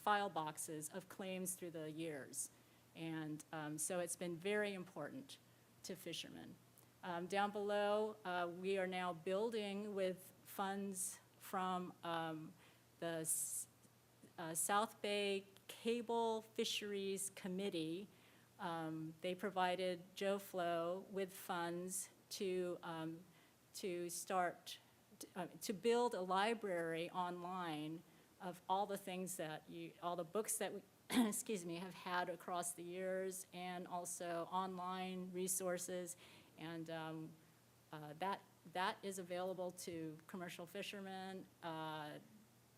file boxes of claims through the years. And so it's been very important to fishermen. Down below, we are now building with funds from the South Bay Cable Fisheries Committee. They provided JoFlo with funds to start, to build a library online of all the things that all the books that we, excuse me, have had across the years, and also online resources. And that is available to commercial fishermen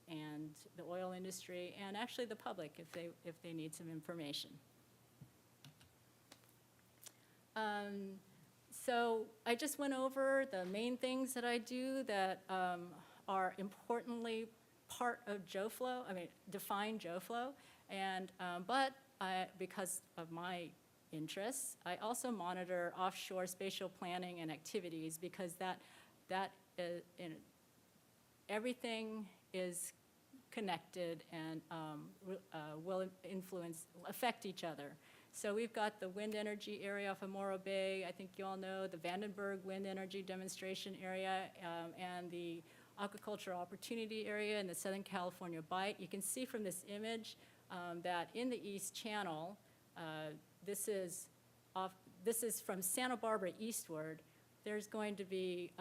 and the oil industry, and actually the public if they need some information. So I just went over the main things that I do that are importantly part of JoFlo, define JoFlo, and but because of my interests, I also monitor offshore spatial planning and activities, because everything is connected and will affect each other. So we've got the wind energy area off of Morro Bay. I think you all know the Vandenberg Wind Energy Demonstration Area and the Aquaculture Opportunity Area in the Southern California Bight. You can see from this image that in the East Channel, this is from Santa Barbara eastward. There's going to be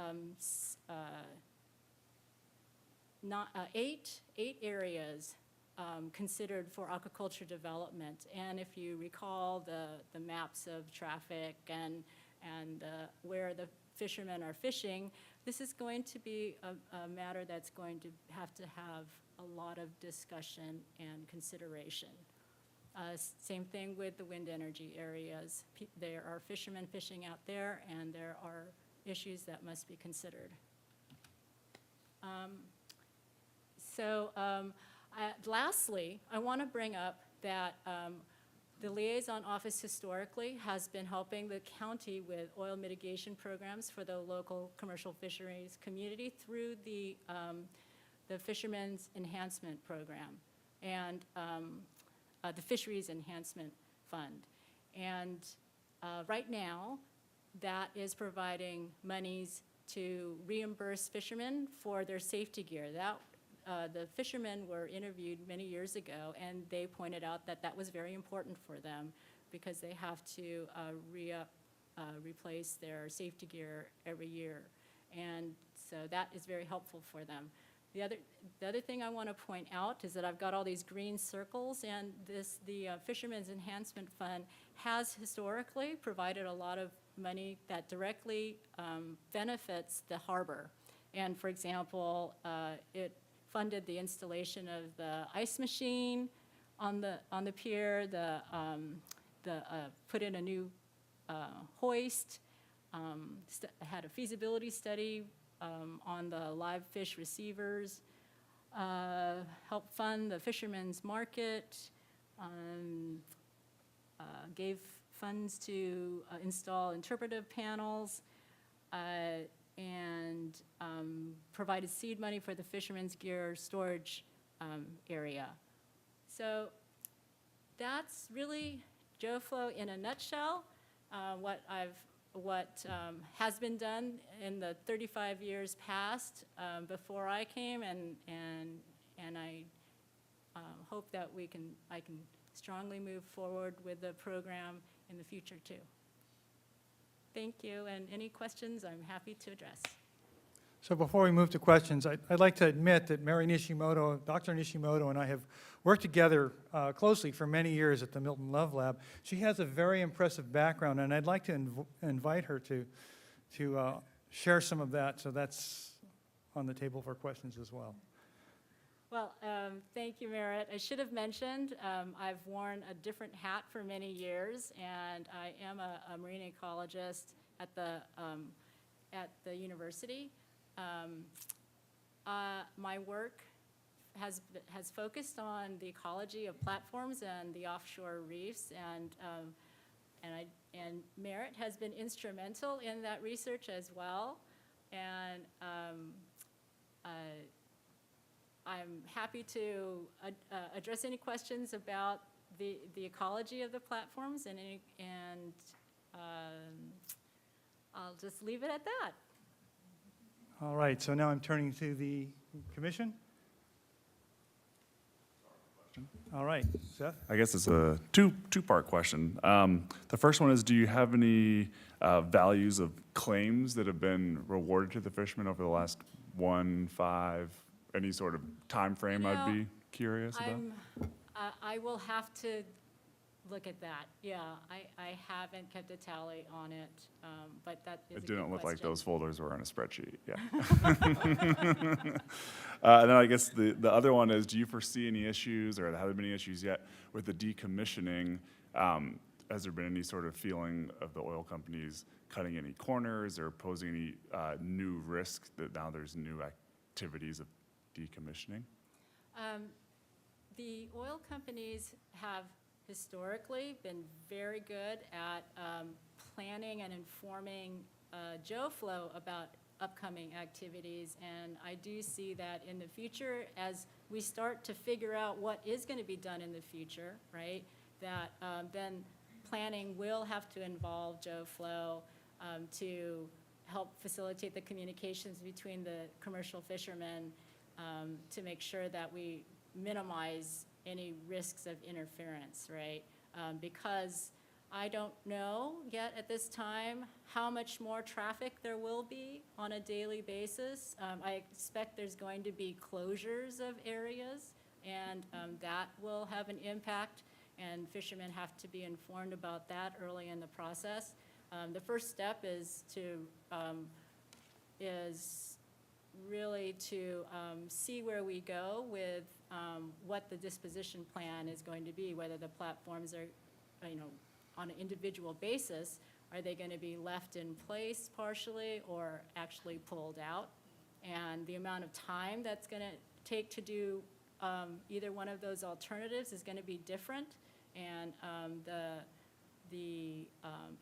eight areas considered for aquaculture development. And if you recall the maps of traffic and where the fishermen are fishing, this is going to be a matter that's going to have a lot of discussion and consideration. Same thing with the wind energy areas. There are fishermen fishing out there, and there are issues that must be considered. Lastly, I want to bring up that the liaison office historically has been helping the county with oil mitigation programs for the local commercial fisheries community through the Fishermen's Enhancement Program and the Fisheries Enhancement Fund. And right now, that is providing monies to reimburse fishermen for their safety gear. The fishermen were interviewed many years ago, and they pointed out that that was very important for them because they have to replace their safety gear every year. And so that is very helpful for them. The other thing I want to point out is that I've got all these green circles, and the Fishermen's Enhancement Fund has historically provided a lot of money that directly benefits the harbor. And for example, it funded the installation of the ice machine on the pier, put in a new hoist, had a feasibility study on the live fish receivers, helped fund the fishermen's market, gave funds to install interpretive panels, and provided seed money for the fishermen's gear storage area. So that's really JoFlo in a nutshell, what has been done in the 35 years past before I came, and I hope that I can strongly move forward with the program in the future too. Thank you, and any questions I'm happy to address. So before we move to questions, I'd like to admit that Mary Nishimoto, Dr. Nishimoto and I have worked together closely for many years at the Milton Love Lab. She has a very impressive background, and I'd like to invite her to share some of that, so that's on the table for questions as well. Well, thank you, Merritt. I should have mentioned, I've worn a different hat for many years, and I am a marine ecologist at the university. My work has focused on the ecology of platforms and the offshore reefs, and Merritt has been instrumental in that research as well. And I'm happy to address any questions about the ecology of the platforms, and I'll just leave it at that. All right, so now I'm turning to the commission. All right, Seth? I guess it's a two-part question. The first one is, do you have any values of claims that have been rewarded to the fishermen over the last 1, 5, any sort of time frame? You know, I'd be curious about. I will have to look at that. Yeah, I haven't kept a tally on it, but that is a It good didn't look like question. those folders were on a spreadsheet, yeah. And then I guess the other one is, do you foresee any issues, or have there been any issues yet with the decommissioning? Has there been any sort of feeling of the oil companies cutting any corners or posing any new risks that now there's new activities of decommissioning? The oil companies have historically been very good at planning and informing JoFlo about upcoming activities, and I do see that in the future, as we start to figure out what is going to be done in the future, right, that then planning will have to involve Joe Flo to help facilitate the communications between the commercial fishermen to make sure that we minimize any risks of interference, right? Because I don't know yet at this time how much more traffic there will be on a daily basis. I expect there's going to be closures of areas, and that will have an impact, and fishermen have to be informed about that early in the process. The first step is really to see where we go with what the disposition plan is going to be, whether the platforms are, on an individual basis, are they going to be left in place partially or actually pulled out? And the amount of time that's going to take to do either one of those alternatives is going to be different, and the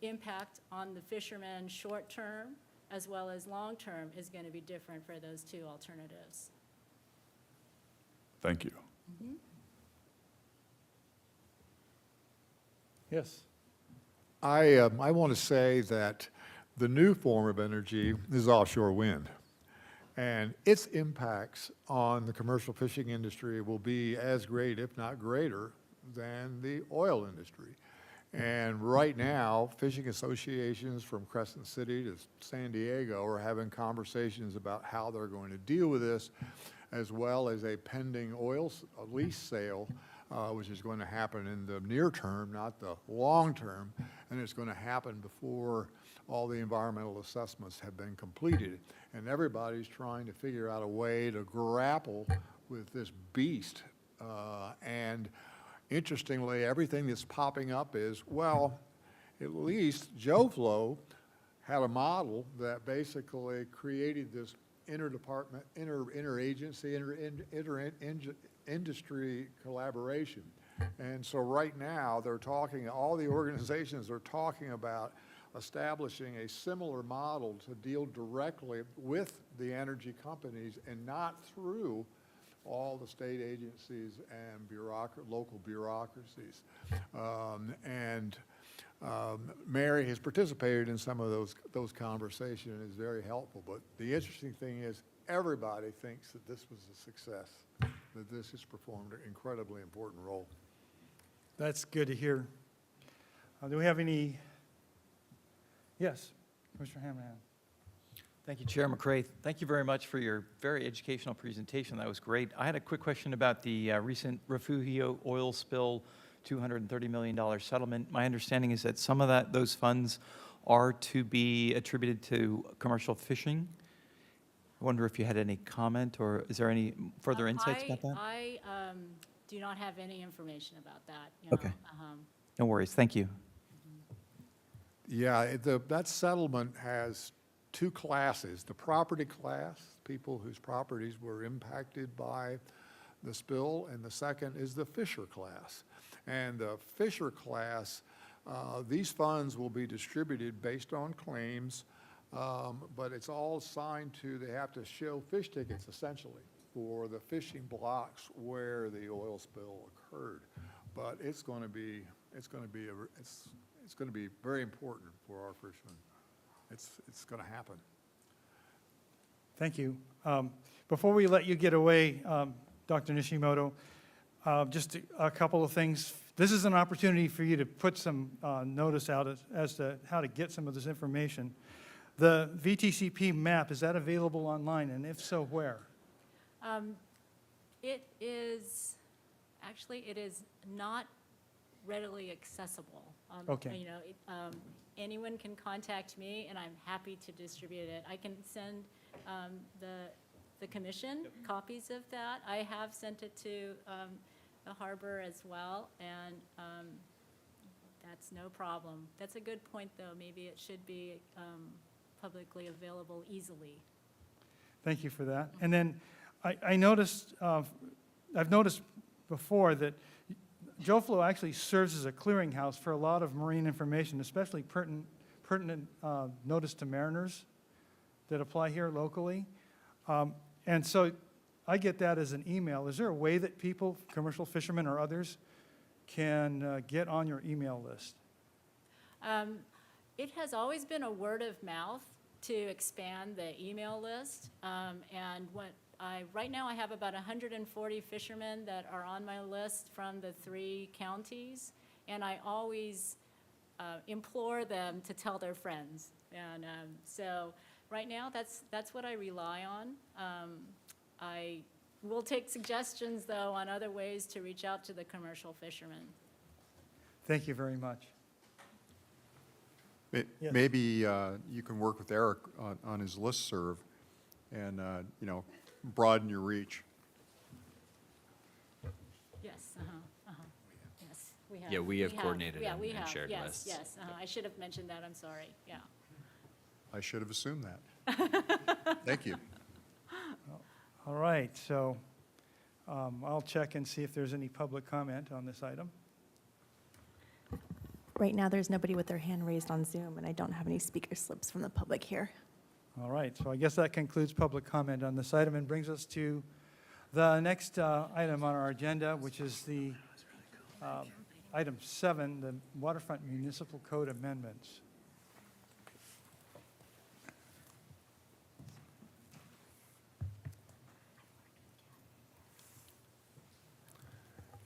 impact on the fishermen short-term as well as long-term is going to be different for those two alternatives. Thank you. Yes. I want to say that the new form of energy is offshore wind. And its impacts on the commercial fishing industry will be as great, if not greater, than the oil industry. And right now, fishing associations from Crescent City to San Diego are having conversations about how they're going to deal with this, as well as a pending oil lease sale, which is going to happen in the near term, not the long term, and it's going to happen before all the environmental assessments have been completed. And everybody's trying to figure out a way to grapple with this beast. And interestingly, everything that's popping up is, well, at least JoFlo had a model that basically created this interagency, industry collaboration. And so right now, they're talking, all the organizations are talking about establishing a similar model to deal directly with the energy companies and not through all the state agencies and local bureaucracies. Mary has participated in some of those conversations and is very helpful. But the interesting thing is everybody thinks that this was a success, that this has performed an incredibly important role. That's good to hear. Do we have any? Yes, Commissioner Hammerhand. Thank you, Chair McCray. Thank you very much for your very educational presentation. That was great. I had a quick question about the recent Refugio oil spill, $230 million settlement. My understanding is that some of those funds are to be attributed to commercial fishing. I wonder if you had any comment, or is there any further insights about that? I do not have any information about that. Okay. No worries. Thank you. Yeah, that settlement has two classes. The property class, people whose properties were impacted by the spill, and the second is the fisher class. And the fisher class, these funds will be distributed based on claims, but it's all assigned to, they have to show fish tickets essentially for the fishing blocks where the oil spill occurred. But it's going to be very important for our fishermen. It's going to happen. Thank you. Before we let you get away, Dr. Nishimoto, just a couple of things. This is an opportunity for you to put some notice out as to how to get some of this information. The VTCP map, is that available online? And if so, where? It is not readily accessible. Okay. Anyone can contact me, and I'm happy to distribute it. I can send the commission copies of that. I have sent it to the harbor as well, and that's no problem. That's a good point, though. Maybe it should be publicly available easily. Thank you for that. And then I noticed, I've noticed before that JoFlo actually serves as a clearinghouse for a lot of marine information, especially pertinent notice to mariners that apply here locally. And so I get that as an email. Is there a way that people, commercial fishermen or others, can get on your email list? It has always been a word of mouth to expand the email list. And right now I have about 140 fishermen that are on my list from the 3 counties. And I always implore them to tell their friends. And so right now, that's what I rely on. I will take suggestions, though, on other ways to reach out to the commercial fishermen. Thank you very much. Yes. Maybe you can work with Eric on his listserv and, you know, broaden your reach. Yes, yes, we have. Yeah, we have coordinated Yeah, and- we and have. shared Yes, lists. yes, I should have mentioned that, I'm sorry, yeah. I should have assumed that. Thank you. All right, so I'll check and see if there's any public comment on this item. Right now, there's nobody with their hand raised on Zoom, and I don't have any speaker slips from the public here. All right, so I guess that concludes public comment on this item and brings us to the next item on our agenda, which is the item 7, the Waterfront Municipal Code amendments.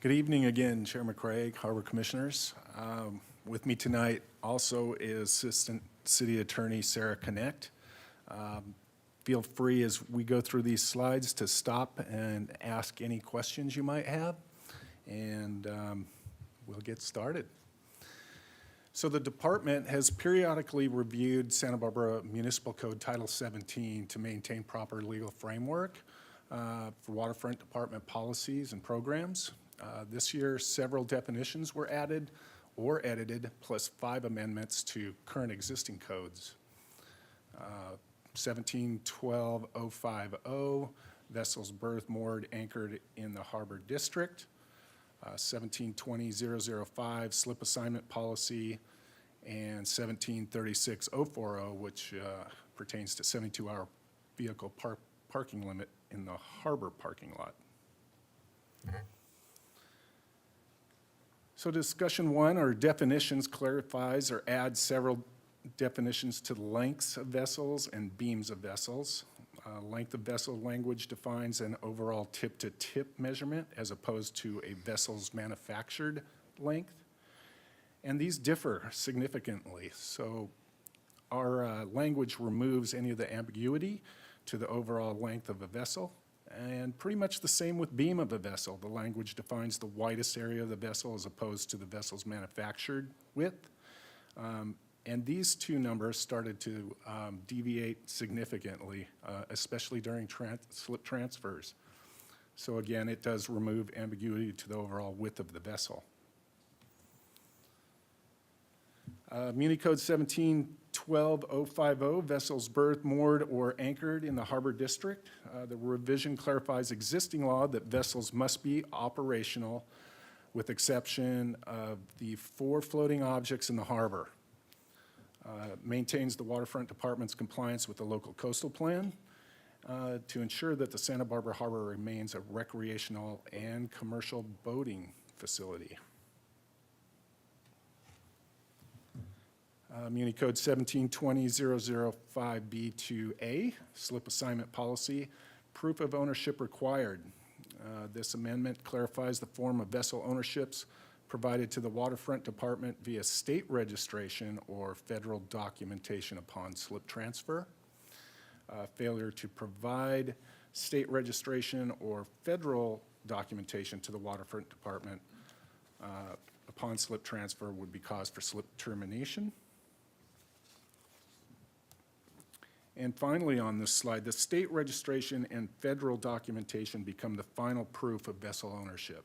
Good evening again, Chair McCraig, Harbor Commissioners. With me tonight also is Assistant City Attorney Sarah Connect. Feel free as we go through these slides to stop and ask any questions you might have, and we'll get started. So the department has periodically reviewed Santa Barbara Municipal Code Title 17 to maintain proper legal framework for waterfront department policies and programs. This year, several definitions were added or edited, plus 5 amendments to current existing codes. 1712-050, vessels berthed, moored, anchored in the harbor district. 1720-005, slip assignment policy, and 1736-040, which pertains to 72-hour vehicle parking limit in the harbor parking lot. So discussion 1, or definitions, clarifies or adds several definitions to the lengths of vessels and beams of vessels. Length of vessel language defines an overall tip-to-tip measurement as opposed to a vessel's manufactured length. And these differ significantly. So our language removes any of the ambiguity to the overall length of a vessel. And pretty much the same with beam of a vessel. The language defines the widest area of the vessel as opposed to the vessel's manufactured width. And these 2 numbers started to deviate significantly, especially during slip transfers. So again, it does remove ambiguity to the overall width of the vessel. Muni Code 1712-050, vessels berthed, moored, or anchored in the harbor district. The revision clarifies existing law that vessels must be operational with exception of the 4 floating objects in the harbor. Maintains the waterfront department's compliance with the local coastal plan to ensure that the Santa Barbara Harbor remains a recreational and commercial boating facility. Muni Code 1720-005B2A, slip assignment policy, proof of ownership required. This amendment clarifies the form of vessel ownerships provided to the waterfront department via state registration or federal documentation upon slip transfer. Failure to provide state registration or federal documentation to the waterfront department upon slip transfer would be cause for slip termination. And finally on this slide, the state registration and federal documentation become the final proof of vessel ownership.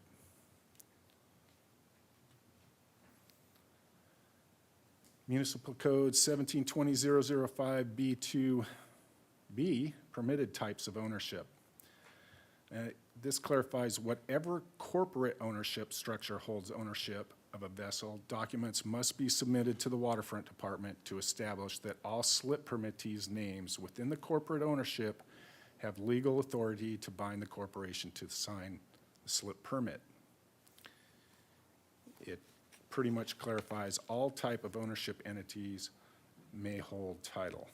Municipal Code 1720-005B2B, permitted types of ownership. This clarifies whatever corporate ownership structure holds ownership of a vessel, documents must be submitted to the waterfront department to establish that all slip permittees' names within the corporate ownership have legal authority to bind the corporation to sign the slip permit. It pretty much clarifies all type of ownership entities may hold title.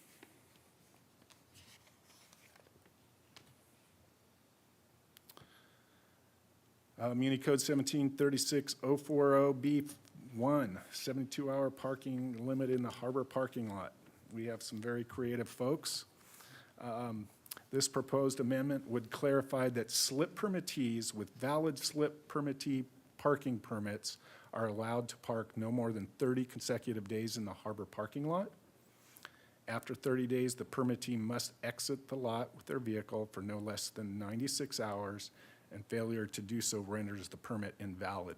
Muni Code 1736040B1, 72-hour parking limit in the harbor parking lot. We have some very creative folks. This proposed amendment would clarify that slip permittees with valid slip permittee parking permits are allowed to park no more than 30 consecutive days in the harbor parking lot. After 30 days, the permittee must exit the lot with their vehicle for no less than 96 hours, and failure to do so renders the permit invalid.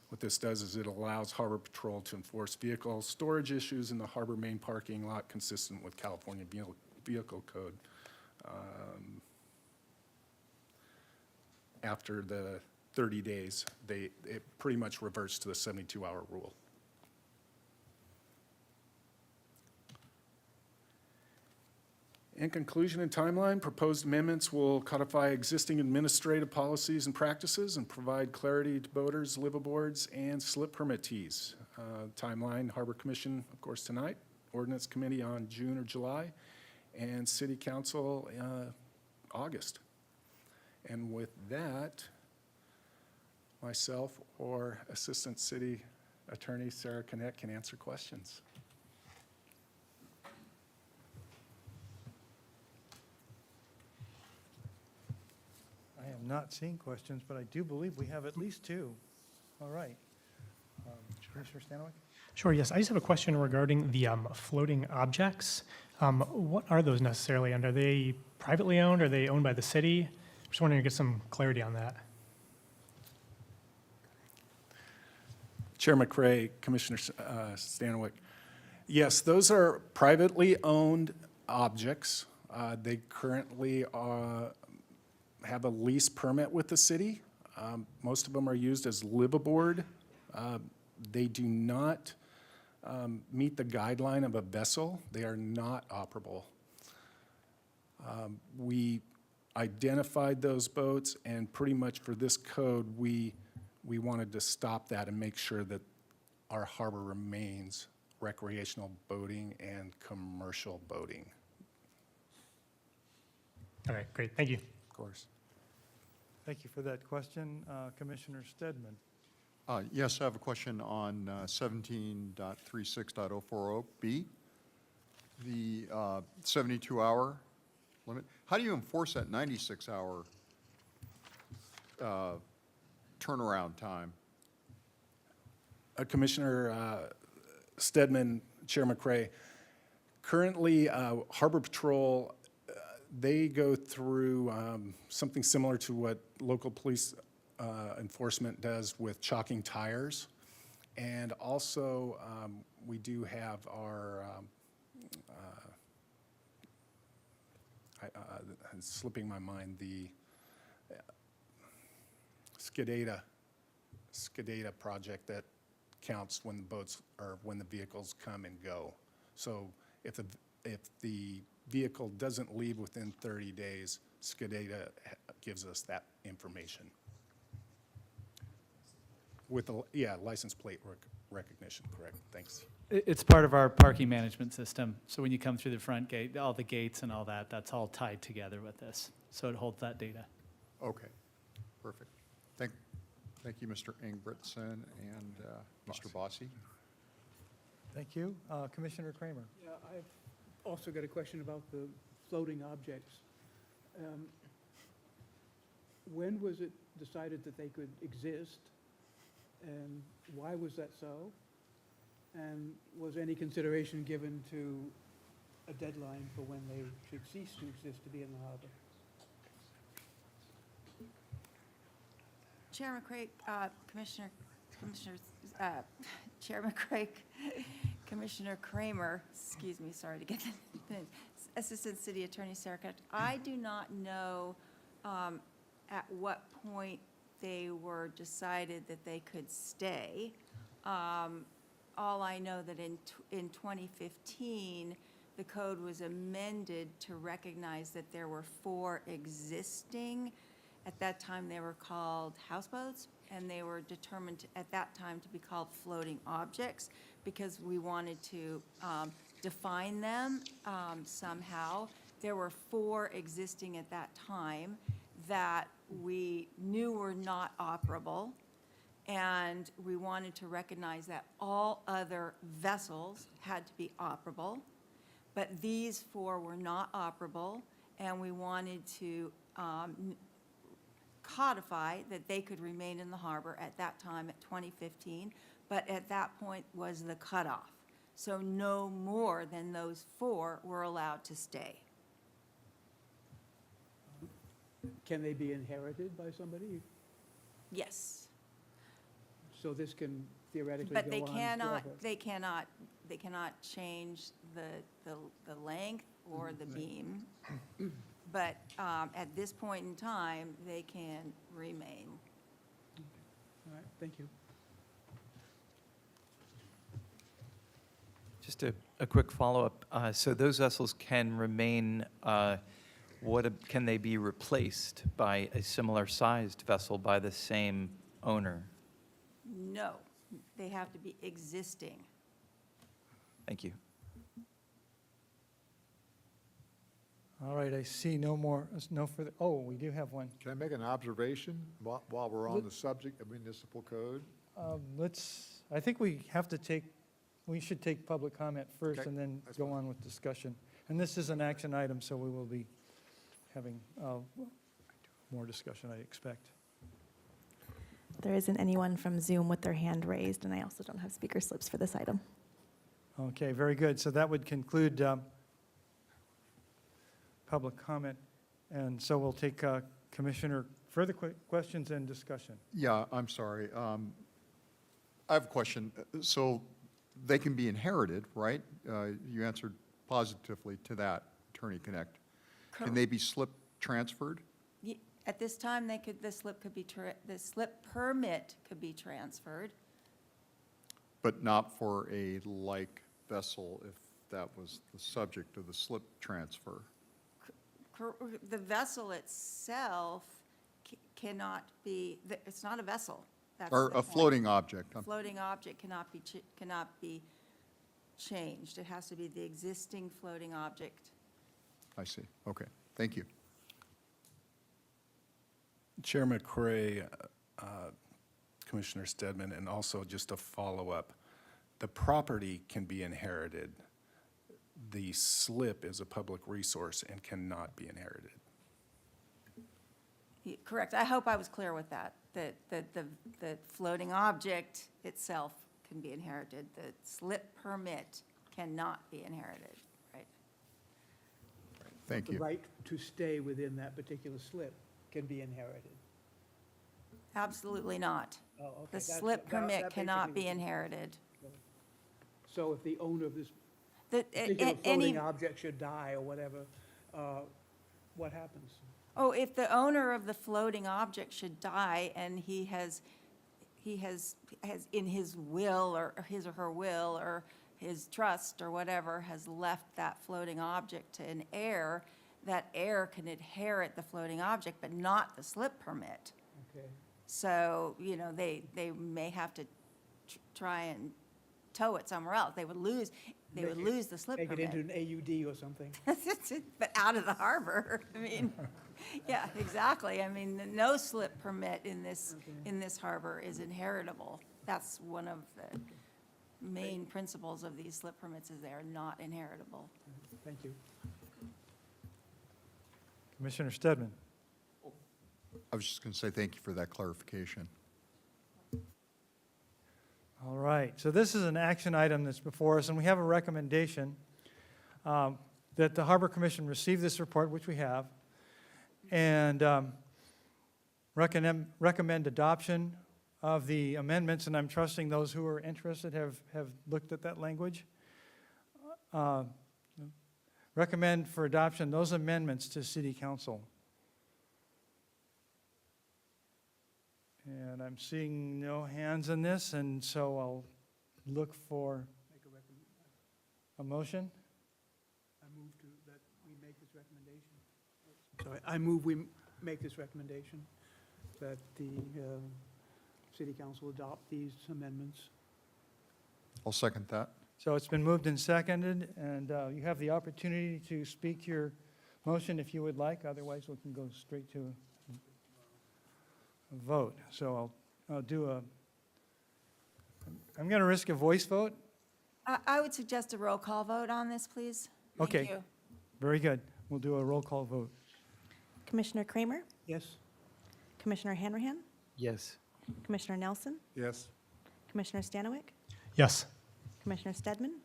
What this does is it allows Harbor Patrol to enforce vehicle storage issues in the harbor main parking lot consistent with California Vehicle Code. After the 30 days, it pretty much reverts to the 72-hour rule. In conclusion and timeline, proposed amendments will codify existing administrative policies and practices and provide clarity to boaters, liveaboards, and slip permittees. Timeline, Harbor Commission, of course, tonight, Ordinance Committee on June or July, and City Council August. And with that, myself or Assistant City Attorney Sarah Connett can answer questions. I am not seeing questions, but I do believe we have at least two. All right. Commissioner Stanwyck? Sure, yes. I just have a question regarding the floating objects. What are those necessarily, and are they privately owned? Are they owned by the city? Just wondering to get some clarity on that. Chair McCray, Commissioner Stanwyck. Yes, those are privately owned objects. They currently have a lease permit with the city. Most of them are used as liveaboard. They do not meet the guideline of a vessel. They are not operable. We identified those boats, and pretty much for this code, we wanted to stop that and make sure that our harbor remains recreational boating and commercial boating. All right, great. Thank you. Of course. Thank you for that question. Commissioner Stedman? Yes, I have a question on 17.36.040B, the 72-hour limit. How do you enforce that 96-hour turnaround time? Commissioner Stedman, Chair McCray, currently Harbor Patrol, they go through something similar to what local police enforcement does with chalking tires. And also, we do have our, it's slipping my mind, the SCADATA project that counts when the boats or when the vehicles come and go. So if the vehicle doesn't leave within 30 days, SCADATA gives us that information. With license plate recognition, correct, thanks. It's part of our parking management system. So when you come through the front gate, all the gates and all that, that's all tied together with this. So it holds that data. Okay, perfect. Thank you, Mr. Ingebrigtsen and Mr. Bossy. Thank you. Commissioner Kramer? Yeah, I've also got a question about the floating objects. When was it decided that they could exist, and why was that so? And was any consideration given to a deadline for when they should cease to exist to be in the harbor? Chair McCray, Chair McCray, Commissioner Kramer, excuse me, sorry to get the Assistant City Attorney Sarah Connett. I do not know at what point they were decided that they could stay. All I know that in 2015, the code was amended to recognize that there were 4 existing, At that time, they were called houseboats, and they were determined at that time to be called floating objects because we wanted to define them somehow. There were 4 existing at that time that we knew were not operable, and we wanted to recognize that all other vessels had to be operable, but these 4 were not operable, and we wanted to codify that they could remain in the harbor at that time at 2015, but at that point was the cutoff. So no more than those 4 were allowed to stay. Can they be inherited by somebody? Yes. So this can theoretically But go they on cannot, forever? they cannot change the length or the beam. But at this point in time, they can remain. All right, thank you. Just a quick follow-up. So those vessels can remain, can they be replaced by a similar-sized vessel by the same owner? No, they have to be existing. Thank you. All right, I see no further, oh, we do have one. Can I make an observation while we're on the subject of municipal code? I think we should take public comment first Okay, and then that's go fine. on with discussion. And this is an action item, so we will be having more discussion, I expect. There isn't anyone from Zoom with their hand raised, and I also don't have speaker slips for this item. Okay, very good. So that would conclude public comment. And so we'll take Commissioner, further questions and discussion. Yeah, I'm sorry. I have a question. So they can be inherited, right? You answered positively to that, Attorney Connect. Can they be slip transferred? At this time, the slip permit could be transferred. But not for a like vessel if that was the subject of the slip transfer? The vessel itself cannot be, it's not a vessel. That's Or the a point. floating object? Floating object cannot be changed. It has to be the existing floating object. I see. Okay, thank you. Chair McCray, Commissioner Stedman, and also just a follow-up. The property can be inherited. The slip is a public resource and cannot be inherited. Correct. I hope I was clear with that, that the floating object itself can be inherited. The slip permit cannot be inherited, right? Thank The you. right to stay within that particular slip can be inherited. Absolutely not. Oh, okay. The That's- slip that permit cannot basically be was- inherited. So if the owner of this The- particular any- floating object should die or whatever, what happens? Oh, if the owner of the floating object should die and he has in his will or his or her will or his trust or whatever has left that floating object to an heir, that heir can inherit the floating object, but not the slip permit. Okay. So, they may have to try and tow it somewhere else. They would lose the slip Make it permit. into an AUD or something. But out of the harbor, I mean, yeah, exactly. I mean, no slip permit in this harbor is inheritable. That's one of the main principles of these slip permits is they are not inheritable. Thank you. Commissioner Stedman. I was just going to say thank you for that clarification. All right, so this is an action item that's before us, and we have a recommendation that the Harbor Commission receive this report, which we have, and recommend adoption of the amendments, and I'm trusting those who are interested have looked at that language. Recommend for adoption those amendments to City Council. And I'm seeing no hands in this, and so I'll look for a motion. I move that we make this recommendation. Sorry, I move we make this recommendation that the city council adopt these amendments. I'll second that. So it's been moved and seconded, and you have the opportunity to speak your motion if you would like. Otherwise, we can go straight to a vote. So I'll do I'm going to risk a voice vote. I would suggest a roll call vote on this, please. Thank Okay. you. Very good. We'll do a roll call vote. Commissioner Kramer, Yes? Commissioner Hanrahan, Yes. Commissioner Nelson, Yes. Commissioner Stanwyck, Yes. Commissioner Stedman,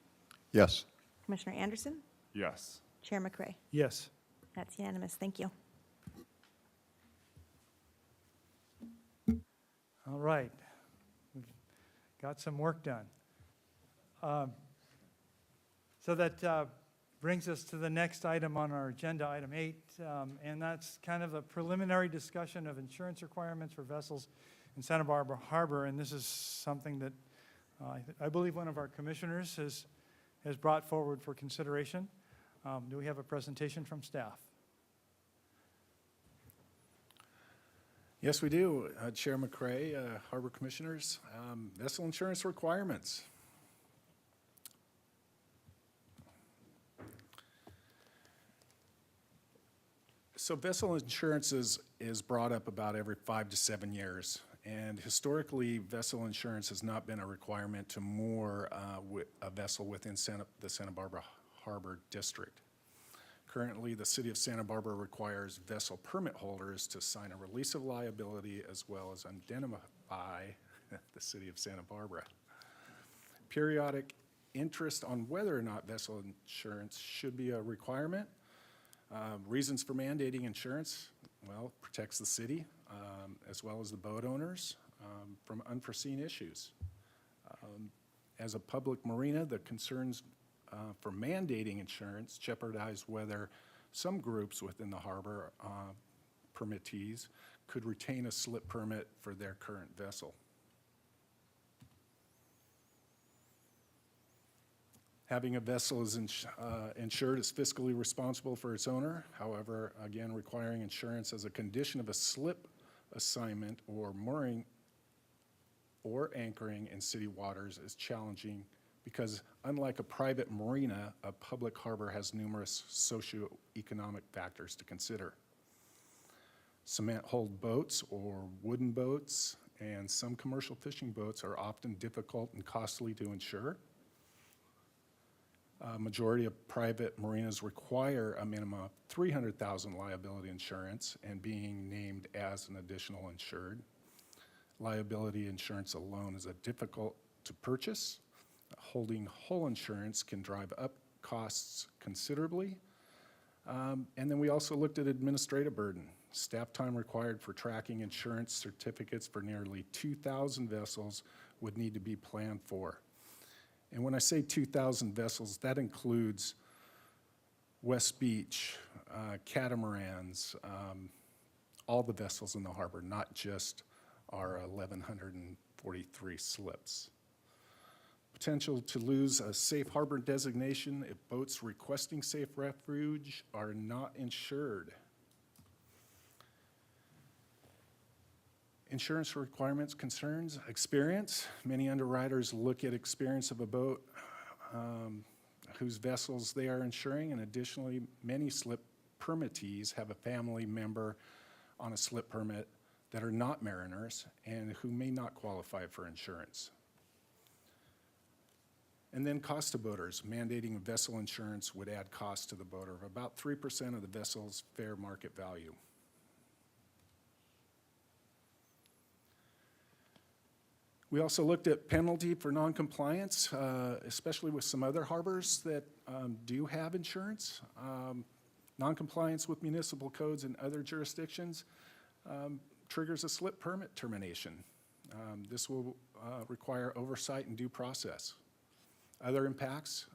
Yes. Commissioner Anderson, Yes. Chair McCray. Yes. That's unanimous. Thank you. All right. We've got some work done. So that brings us to the next item on our agenda, item 8, and that's kind of a preliminary discussion of insurance requirements for vessels in Santa Barbara Harbor, and this is something that I believe one of our commissioners has brought forward for consideration. Do we have a presentation from staff? Yes, we do. Chair McCray, Harbor Commissioners, vessel insurance requirements. So vessel insurance is brought up about every 5 to 7 years. And historically, vessel insurance has not been a requirement to moor a vessel within the Santa Barbara Harbor District. Currently, the city of Santa Barbara requires vessel permit holders to sign a release of liability as well as identify the city of Santa Barbara. Periodic interest on whether or not vessel insurance should be a requirement. Reasons for mandating insurance, well, protects the city as well as the boat owners from unforeseen issues. As a public marina, the concerns for mandating insurance jeopardize whether some groups within the harbor permittees could retain a slip permit for their current vessel. Having a vessel is insured is fiscally responsible for its owner. However, again, requiring insurance as a condition of a slip assignment or mooring or anchoring in city waters is challenging because unlike a private marina, a public harbor has numerous socioeconomic factors to consider. Cement-hulled boats or wooden boats and some commercial fishing boats are often difficult and costly to insure. Majority of private marinas require a minimum of $300,000 liability insurance and being named as an additional insured. Liability insurance alone is difficult to purchase. Holding whole insurance can drive up costs considerably. And then we also looked at administrative burden. Staff time required for tracking insurance certificates for nearly 2,000 vessels would need to be planned for. And when I say 2,000 vessels, that includes West Beach, catamarans, all the vessels in the harbor, not just our 1,143 slips. Potential to lose a safe harbor designation if boats requesting safe refuge are not insured. Insurance requirements, concerns, experience. Many underwriters look at experience of a boat whose vessels they are insuring, and additionally, many slip permittees have a family member on a slip permit that are not mariners and who may not qualify for insurance. And then cost to boaters. Mandating vessel insurance would add cost to the boater of about 3% of the vessel's fair market value. We also looked at penalty for noncompliance, especially with some other harbors that do have insurance. Noncompliance with municipal codes in other jurisdictions triggers a slip permit termination. This will require oversight and due process. Other impacts,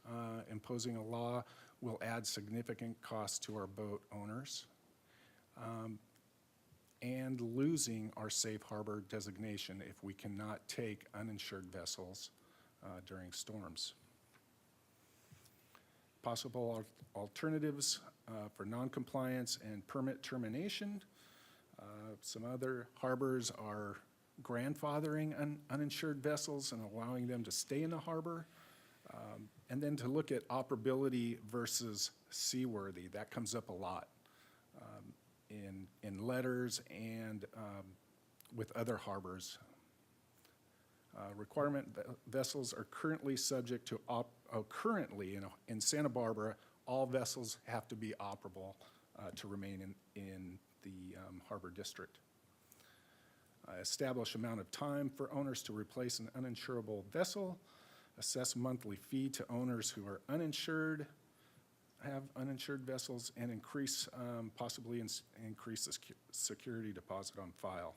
imposing a law will add significant costs to our boat owners. And losing our safe harbor designation if we cannot take uninsured vessels during storms. Possible alternatives for noncompliance and permit termination. Some other harbors are grandfathering uninsured vessels and allowing them to stay in the harbor. And then to look at operability versus seaworthy, that comes up a lot in letters and with other harbors. Vessels are currently subject to, currently in Santa Barbara, all vessels have to be operable to remain in the harbor district. Establish amount of time for owners to replace an uninsurable vessel. Assess monthly fee to owners who are uninsured, have uninsured vessels, and increase, possibly increase the security deposit on file.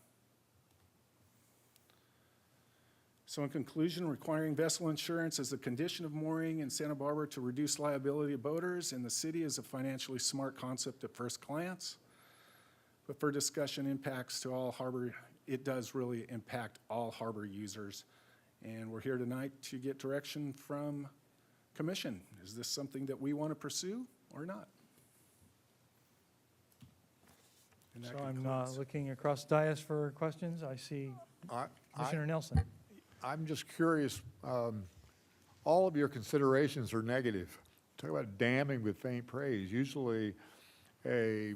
So in conclusion, requiring vessel insurance as a condition of mooring in Santa Barbara to reduce liability of boaters in the city is a financially smart concept at first glance. But for discussion impacts to all harbor, it does really impact all harbor users. And we're here tonight to get direction from Commission. Is this something that we want to pursue or not? And that So I'm concludes. looking across dais for questions. I see Commissioner Nelson. I'm just curious, all of your considerations are negative. Talk about damning with faint praise. Usually a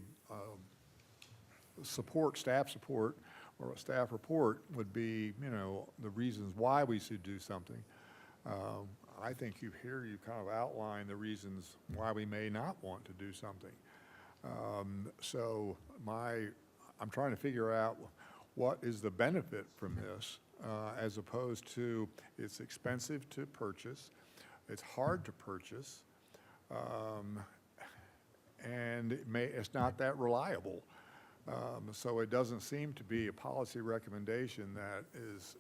staff support, or a staff report would be, the reasons why we should do something. I think you kind of outline the reasons why we may not want to do something. So I'm trying to figure out what is the benefit from this, as opposed to it's expensive to purchase, it's hard to purchase, and it's not that reliable. So it doesn't seem to be a policy recommendation that is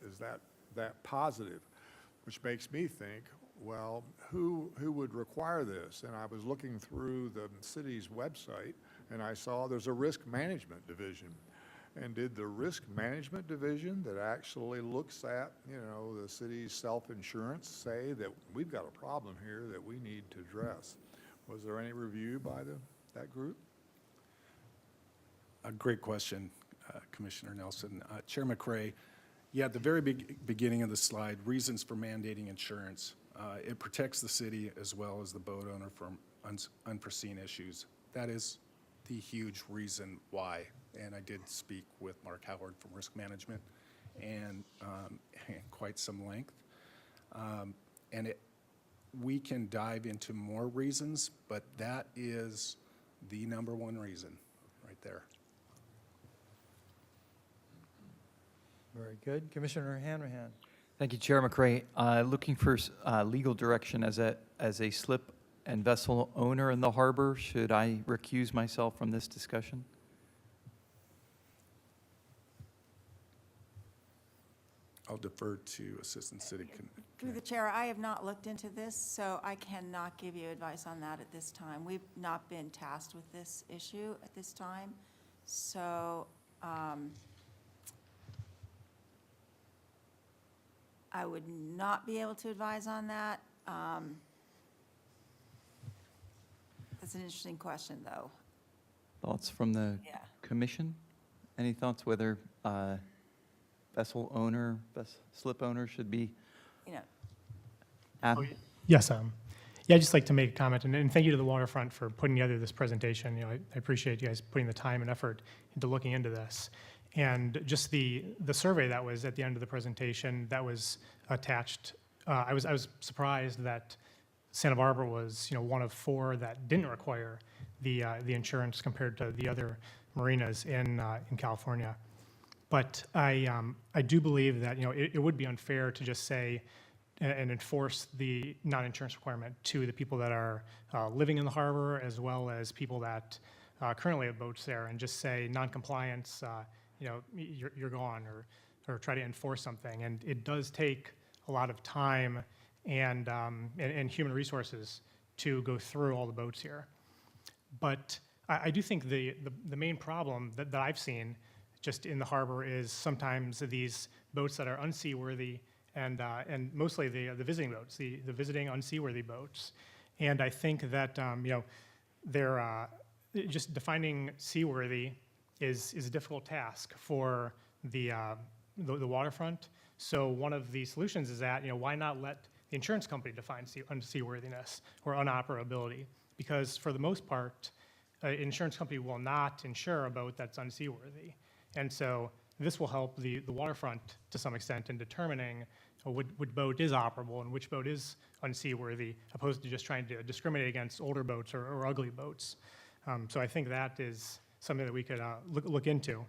that positive, which makes me think, well, who would require this? And I was looking through the city's website, and I saw there's a risk management division. And did the risk management division that actually looks at, the city's self-insurance say that we've got a problem here that we need to address? Was there any review by that group? A great question, Commissioner Nelson. Chair McRae, at the very beginning of the slide, reasons for mandating insurance. It protects the city as well as the boat owner from unforeseen issues. That is the huge reason why. And I did speak with Mark Howard from Risk Management and quite some length. We can dive into more reasons, but that is the number one reason right there. Very good. Commissioner Hanrahan. Thank you, Chair McRae. Looking for legal direction as a slip and vessel owner in the harbor. Should I recuse myself from this discussion? I'll defer to Assistant City. Through the chair, I have not looked into this, so I cannot give you advice on that at this time. We've not been tasked with this issue at this time, so I would not be able to advise on that. That's an interesting question, though. Thoughts from the Yeah. commission? Any thoughts whether vessel owner, slip owner should be? Yes, yeah, I'd just like to make a comment, and thank you to the Waterfront for putting together this presentation. I appreciate you guys putting the time and effort into looking into this. And just the survey that was at the end of the presentation that was attached, I was surprised that Santa Barbara was, one of 4 that didn't require the insurance compared to the other marinas in California. But I do believe that, it would be unfair to just say and enforce the non-insurance requirement to the people that are living in the harbor as well as people that currently have boats there, and just say non-compliance, you're gone, or try to enforce something. And it does take a lot of time and human resources to go through all the boats here. But I do think the main problem that I've seen just in the harbor is sometimes these boats that are unseaworthy and mostly the visiting boats, the visiting unseaworthy boats. And I think that, they're just defining seaworthy is a difficult task for the waterfront. So one of the solutions is that, why not let the insurance company define unseaworthiness or unoperability? Because for the most part, an insurance company will not insure a boat that's unseaworthy. And so this will help the waterfront to some extent in determining which boat is operable and which boat is unseaworthy, opposed to just trying to discriminate against older boats or ugly boats. So I think that is something that we could look into.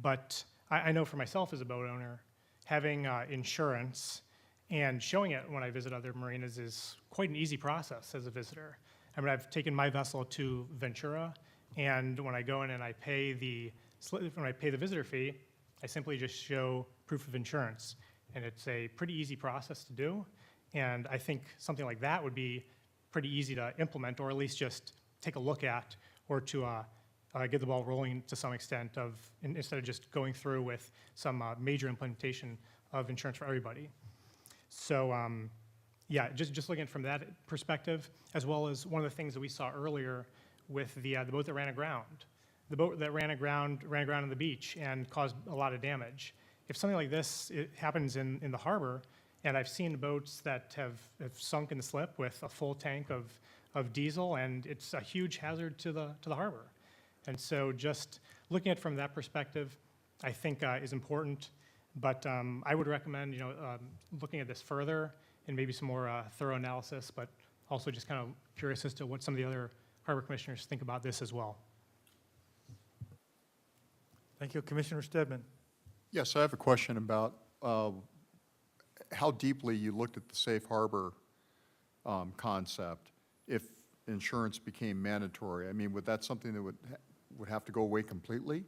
But I know for myself as a boat owner, having insurance and showing it when I visit other marinas is quite an easy process as a visitor. I mean, I've taken my vessel to Ventura, and when I go in and I pay the visitor fee, I simply just show proof of insurance. And it's a pretty easy process to do. And I think something like that would be pretty easy to implement, or at least just take a look at, or to get the ball rolling to some extent instead of just going through with some major implementation of insurance for everybody. So yeah, just looking at it from that perspective, as well as one of the things that we saw earlier with the boat that ran aground. The boat that ran aground on the beach and caused a lot of damage. If something like this happens in the harbor, and I've seen boats that have sunk in the slip with a full tank of diesel, and it's a huge hazard to the harbor. And so just looking at it from that perspective, I think is important. But I would recommend looking at this further and maybe some more thorough analysis, but also just kind of curious as to what some of the other harbor commissioners think about this as well. Thank you. Commissioner Stedman. Yes, I have a question about how deeply you looked at the safe harbor concept if insurance became mandatory. I mean, would that something that would have to go away completely?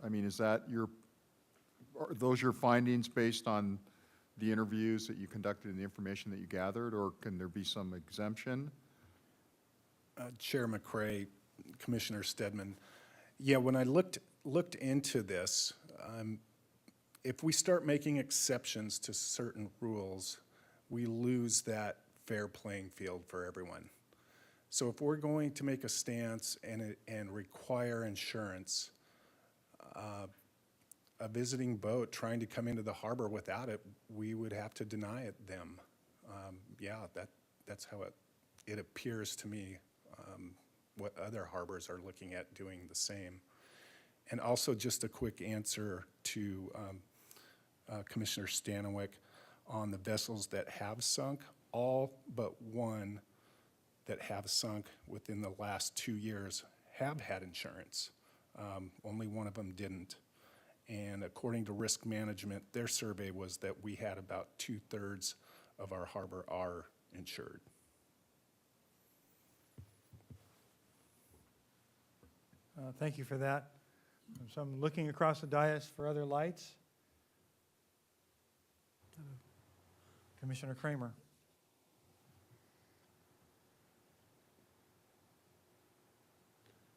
I mean, are those your findings based on the interviews that you conducted and the information that you gathered, or can there be some exemption? Chair McCray, Commissioner Stedman, yeah, when I looked into this, if we start making exceptions to certain rules, we lose that fair playing field for everyone. So if we're going to make a stance and require insurance, a visiting boat trying to come into the harbor without it, we would have to deny it them. Yeah, that's how it appears to me, what other harbors are looking at doing the same. And also just a quick answer to Commissioner Stanwyck on the vessels that have sunk. All but one that have sunk within the last 2 years have had insurance. Only one of them didn't. And according to risk management, their survey was that we had about 2/3 of our harbor are insured. Thank you for that. So I'm looking across the dais for other lights. Commissioner Kramer.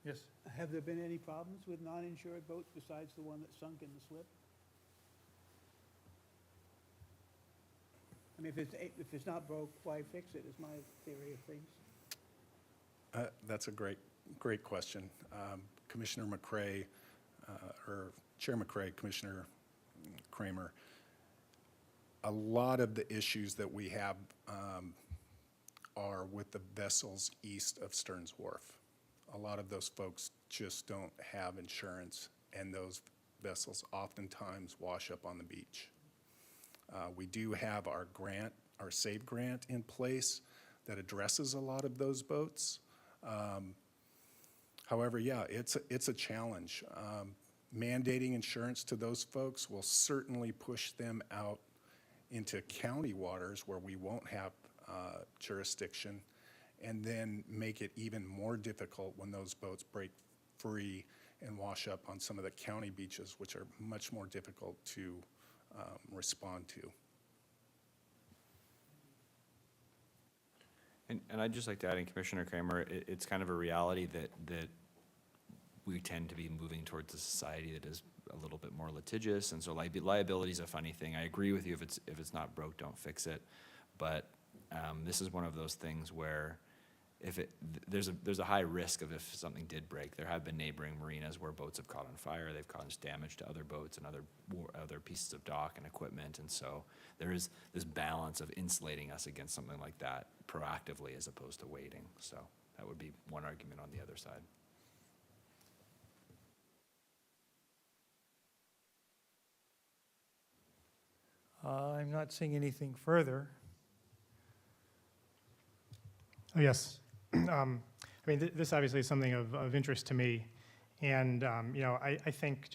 Yes. Have there been any problems with non-insured boats besides the one that sunk in the slip? I mean, if it's not broke, why fix it, is my theory of things. That's a great question. Commissioner McCray, or Chair McCray, Commissioner Kramer, a lot of the issues that we have are with the vessels east of Stearns Wharf. A lot of those folks just don't have insurance, and those vessels oftentimes wash up on the beach. We do have our grant, our SAVE grant in place that addresses a lot of those boats. However, yeah, it's a challenge. Mandating insurance to those folks will certainly push them out into county waters where we won't have jurisdiction, and then make it even more difficult when those boats break free and wash up on some of the county beaches, which are much more difficult to respond to. And I'd just like to add in, Commissioner Kramer, it's kind of a reality that we tend to be moving towards a society that is a little bit more litigious, and so liability is a funny thing. I agree with you, if it's not broke, don't fix it. But this is one of those things where there's a high risk of if something did break. There have been neighboring marinas where boats have caught on fire. They've caused damage to other boats and other pieces of dock and equipment. And so there is this balance of insulating us against something like that proactively as opposed to waiting. So that would be one argument on the other side. I'm not seeing anything further. Oh, yes. I mean, this obviously is something of interest to me. And, I think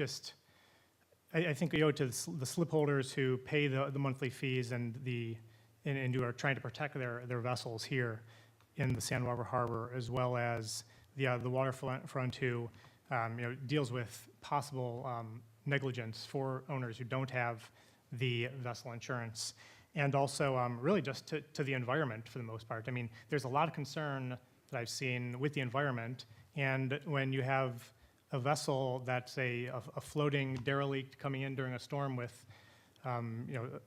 I think we owe it to the slip holders who pay the monthly fees and who are trying to protect their vessels here in the Sand Harbor Harbor, as well as the waterfront who, deals with possible negligence for owners who don't have the vessel insurance. And also really just to the environment for the most part. I mean, there's a lot of concern that I've seen with the environment, and when you have a vessel that's a floating derelict coming in during a storm with,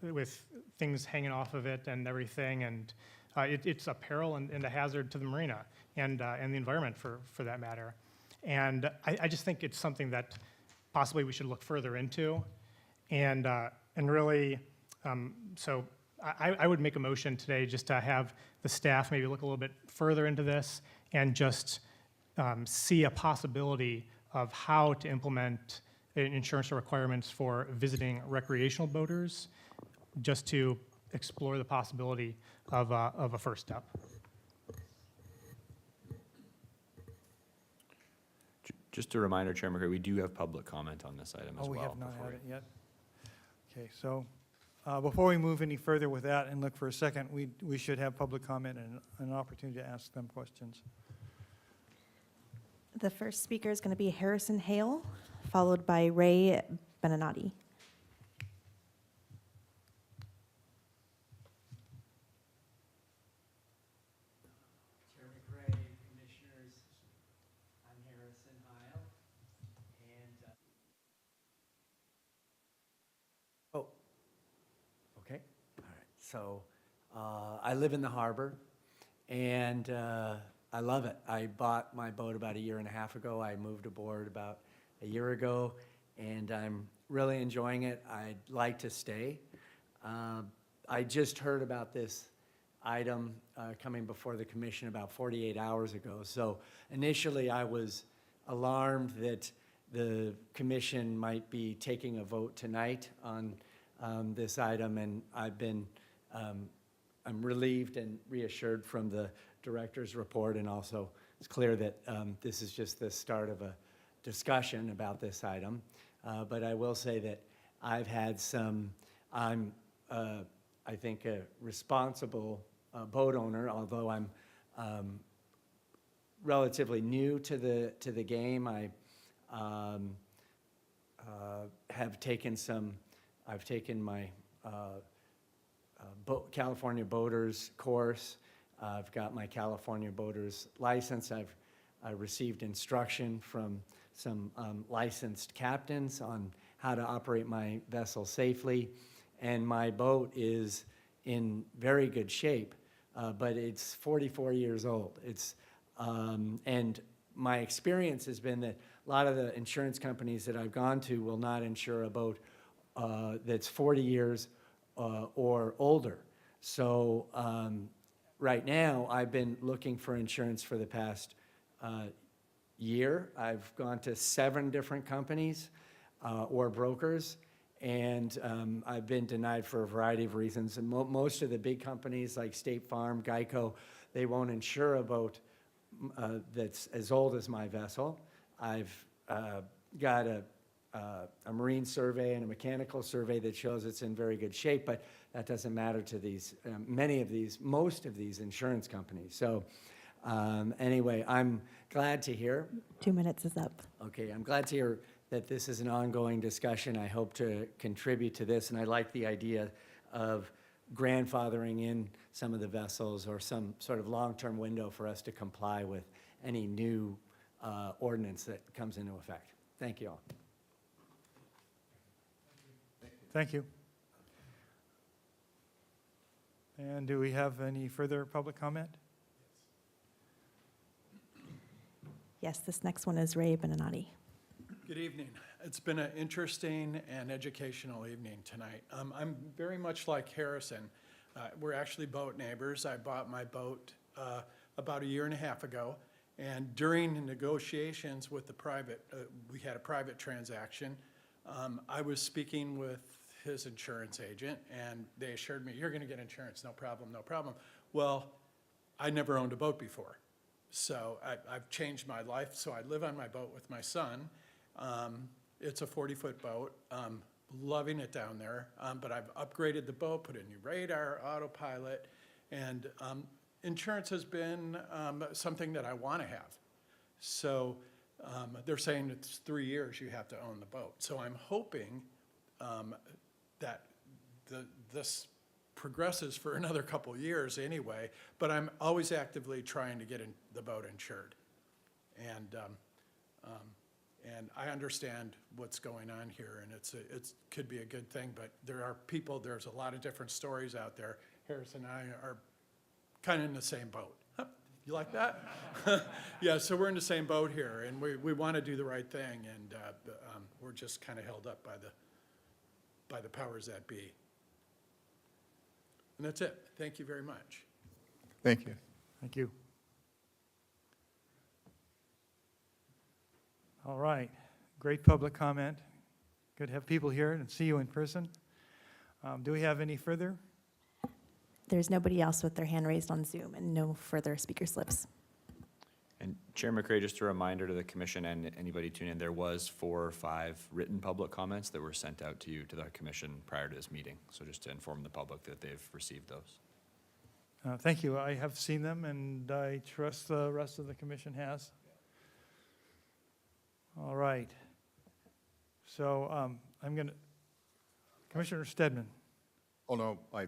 with things hanging off of it and everything, and it's a peril and a hazard to the marina and the environment for that matter. And I just think it's something that possibly we should look further into, and really. So I would make a motion today just to have the staff maybe look a little bit further into this and just see a possibility of how to implement insurance requirements for visiting recreational boaters, just to explore the possibility of a first step. Just a reminder, Chair McCray, we do have public comment on this item as well. Oh, we have not before had it yet. Okay, so before we move any further with that and look for a second, we should have public comment and an opportunity to ask them questions. The first speaker is going to be Harrison Hale, followed by Ray Beninati. Chair McCray, Commissioners, I'm Harrison Hale, and oh, okay, all right. So I live in the harbor, and I love it. I bought my boat about 1.5 years ago. I moved aboard about a year ago, and I'm really enjoying it. I'd like to stay. I just heard about this item coming before the commission about 48 hours ago. So initially, I was alarmed that the commission might be taking a vote tonight on this item, and I'm relieved and reassured from the director's report, and also it's clear that this is just the start of a discussion about this item. But I will say that I've had I'm, I think, a responsible boat owner, although I'm relatively new to the game. I have taken I've taken my California Boaters course. I've got my California Boaters license. I received instruction from some licensed captains on how to operate my vessel safely. And my boat is in very good shape, but it's 44 years old. And my experience has been that a lot of the insurance companies that I've gone to will not insure a boat that's 40 years or older. So right now, I've been looking for insurance for the past year. I've gone to 7 different companies or brokers, and I've been denied for a variety of reasons. And most of the big companies like State Farm, Geico, they won't insure a boat that's as old as my vessel. I've got a marine survey and a mechanical survey that shows it's in very good shape, but that doesn't matter to these, most of these insurance companies. So anyway, I'm glad to hear. 2 minutes is up. Okay, I'm glad to hear that this is an ongoing discussion. I hope to contribute to this, and I like the idea of grandfathering in some of the vessels or some sort of long-term window for us to comply with any new ordinance that comes into effect. Thank you all. Thank you. And do we have any further public comment? Yes, this next one is Ray Beninati. Good evening. It's been an interesting and educational evening tonight. I'm very much like Harrison. We're actually boat neighbors. I bought my boat about a year and a half ago, and during the negotiations with the private, we had a private transaction. I was speaking with his insurance agent, and they assured me, you're going to get insurance, no problem, no problem. Well, I never owned a boat before. So I've changed my life. So I live on my boat with my son. It's a 40-foot boat. Loving it down there. But I've upgraded the boat, put in new radar, autopilot, and insurance has been something that I want to have. So they're saying it's 3 years you have to own the boat. So I'm hoping that this progresses for another couple years anyway, but I'm always actively trying to get the boat insured. And I understand what's going on here, and it could be a good thing, but there's a lot of different stories out there. Harris and I are kind of in the same boat. You like that? Yeah, so we're in the same boat here, and we want to do the right thing, and we're just kind of held up by the powers that be. And that's it. Thank you very much. Thank you. Thank you. All right, great public comment. Good to have people here and see you in person. Do we have any further? There's nobody else with their hand raised on Zoom and no further speaker slips. And Chair McCray, just a reminder to the commission and anybody tuning in, there was 4 or 5 written public comments that were sent out to you, to the commission prior to this meeting. So just to inform the public that they've received those. Thank you. I have seen them, and I trust the rest of the commission has. All right. So I'm going to, Commissioner Stedman. Oh, no, I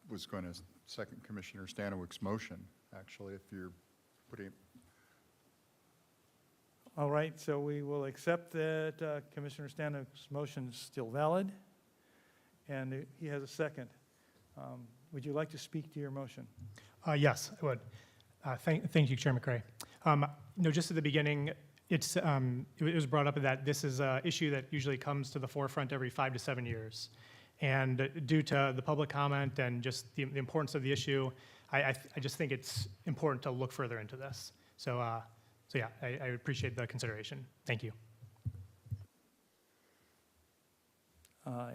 was going to second Commissioner Stanowic's motion, actually, if you're putting, All right, so we will accept that Commissioner Stanowic's motion is still valid, and he has a second. Would you like to speak to your motion? Yes, I would. Thank you, Chair McCray. No, just at the beginning, it was brought up that this is an issue that usually comes to the forefront every 5 to 7 years. And due to the public comment and just the importance of the issue, I just think it's important to look further into this. So yeah, I appreciate the consideration. Thank you.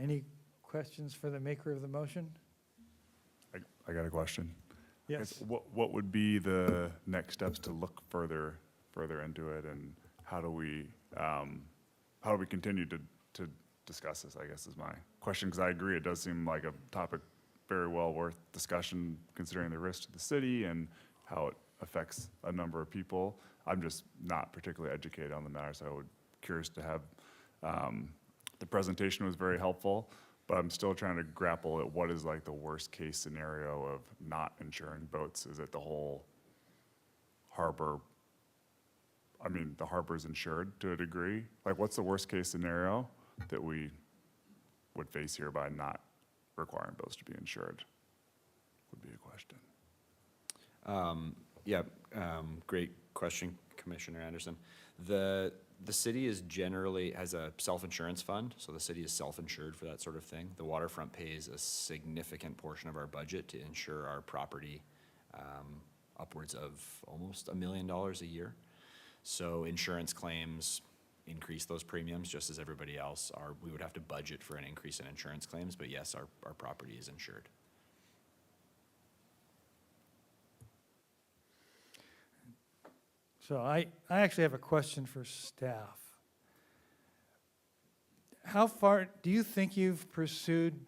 Any questions for the maker of the motion? I got a question. Yes. What would be the next steps to look further into it, and how do we continue to discuss this, I guess, is my question, because I agree, it does seem like a topic very well worth discussion, considering the risk to the city and how it affects a number of people. I'm just not particularly educated on the matter, so I would curious to have, the presentation was very helpful, but I'm still trying to grapple at what is like the worst case scenario of not insuring boats. Is it the whole harbor? I mean, the harbor's insured to a degree. Like, what's the worst case scenario that we would face here by not requiring boats to be insured? Would be a question. Great question, Commissioner Anderson. The city is generally has a self-insurance fund, so the city is self-insured for that sort of thing. The waterfront pays a significant portion of our budget to insure our property, upwards of almost $1 million a year. So insurance claims increase those premiums just as everybody else are. We would have to budget for an increase in insurance claims, but yes, our property is insured. So I actually have a question for staff. How far, do you think you've pursued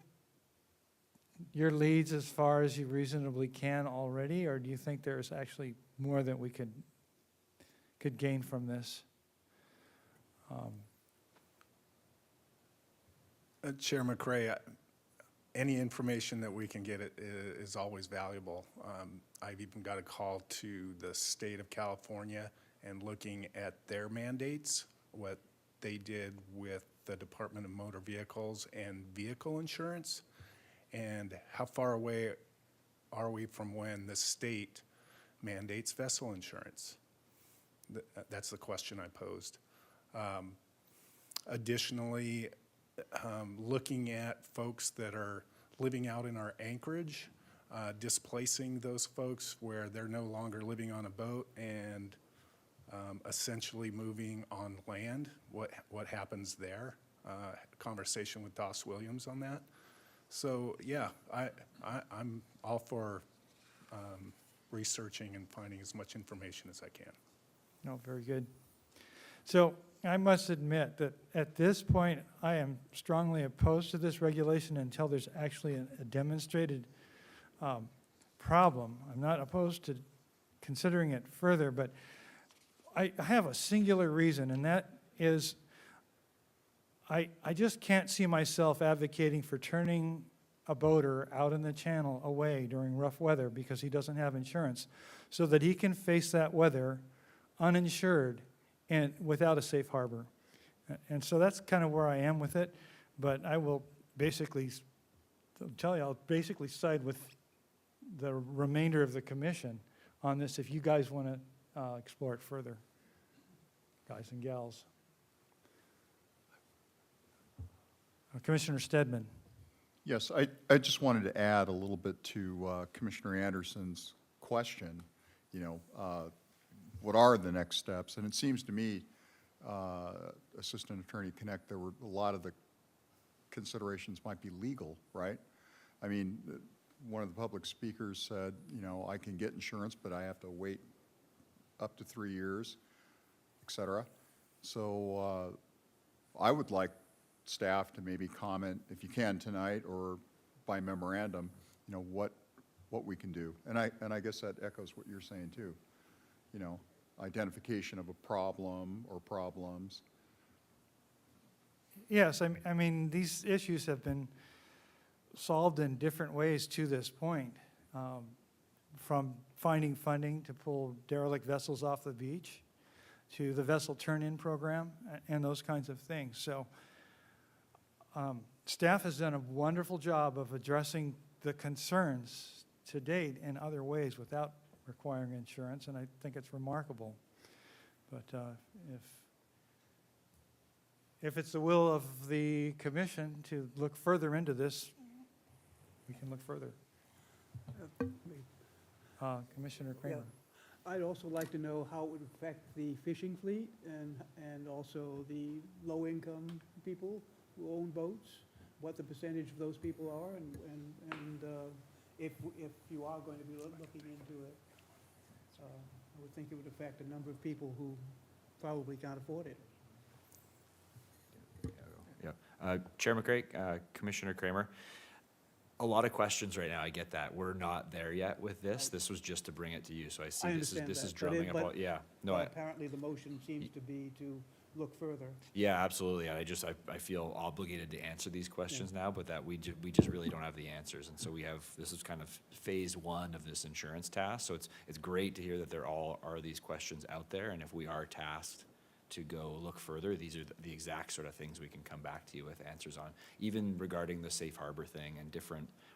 your leads as far as you reasonably can already, or do you think there's actually more that we could gain from this? Chair McCray, any information that we can get is always valuable. I've even got a call to the state of California and looking at their mandates, what they did with the Department of Motor Vehicles and vehicle insurance, and how far away are we from when the state mandates vessel insurance. That's the question I posed. Additionally, looking at folks that are living out in our anchorage, displacing those folks where they're no longer living on a boat and essentially moving on land, what happens there? Conversation with Doss Williams on that. So, yeah, I'm all for researching and finding as much information as I can. No, very good. So I must admit that at this point, I am strongly opposed to this regulation until there's actually a demonstrated problem. I'm not opposed to considering it further, but I have a singular reason, and that is I just can't see myself advocating for turning a boater out in the channel away during rough weather because he doesn't have insurance, so that he can face that weather uninsured and without a safe harbor. And so that's kind of where I am with it, but I will basically tell you, I'll basically side with the remainder of the commission on this if you guys want to explore it further, guys and gals. Commissioner Stedman. Yes, I just wanted to add a little bit to Commissioner Anderson's question. You know, what are the next steps? And it seems to me, Assistant Attorney Connect, there were a lot of the considerations might be legal, right? I mean, one of the public speakers said, you know, I can get insurance, but I have to wait up to 3 years, et cetera. So I would like staff to maybe comment, if you can tonight or by memorandum, you know, what we can do. And I guess that echoes what you're saying too. You know, identification of a problem or problems. Yes, I mean, these issues have been solved in different ways to this point, from finding funding to pull derelict vessels off the beach to the vessel turn-in program and those kinds of things. So staff has done a wonderful job of addressing the concerns to date in other ways without requiring insurance, and I think it's remarkable. But if it's the will of the commission to look further into this, we can look further. Commissioner Kramer. I'd also like to know how it would affect the fishing fleet and also the low-income people who own boats, what the percentage of those people are, and if you are going to be looking into it. I would think it would affect a number of people who probably can't afford it. Yeah. Chair McCray, Commissioner Kramer, a lot of questions right now. I get that. We're not there yet with this. This was just to bring it to you. So I see this is drumming about, yeah. No, apparently the motion seems to be to look further. Yeah, absolutely. And I feel obligated to answer these questions now, but that we just really don't have the answers. And so this is kind of phase one of this insurance task. So it's great to hear that there all are these questions out there. And if we are tasked to go look further, these are the exact sort of things we can come back to you with answers on. Even regarding the safe harbor thing and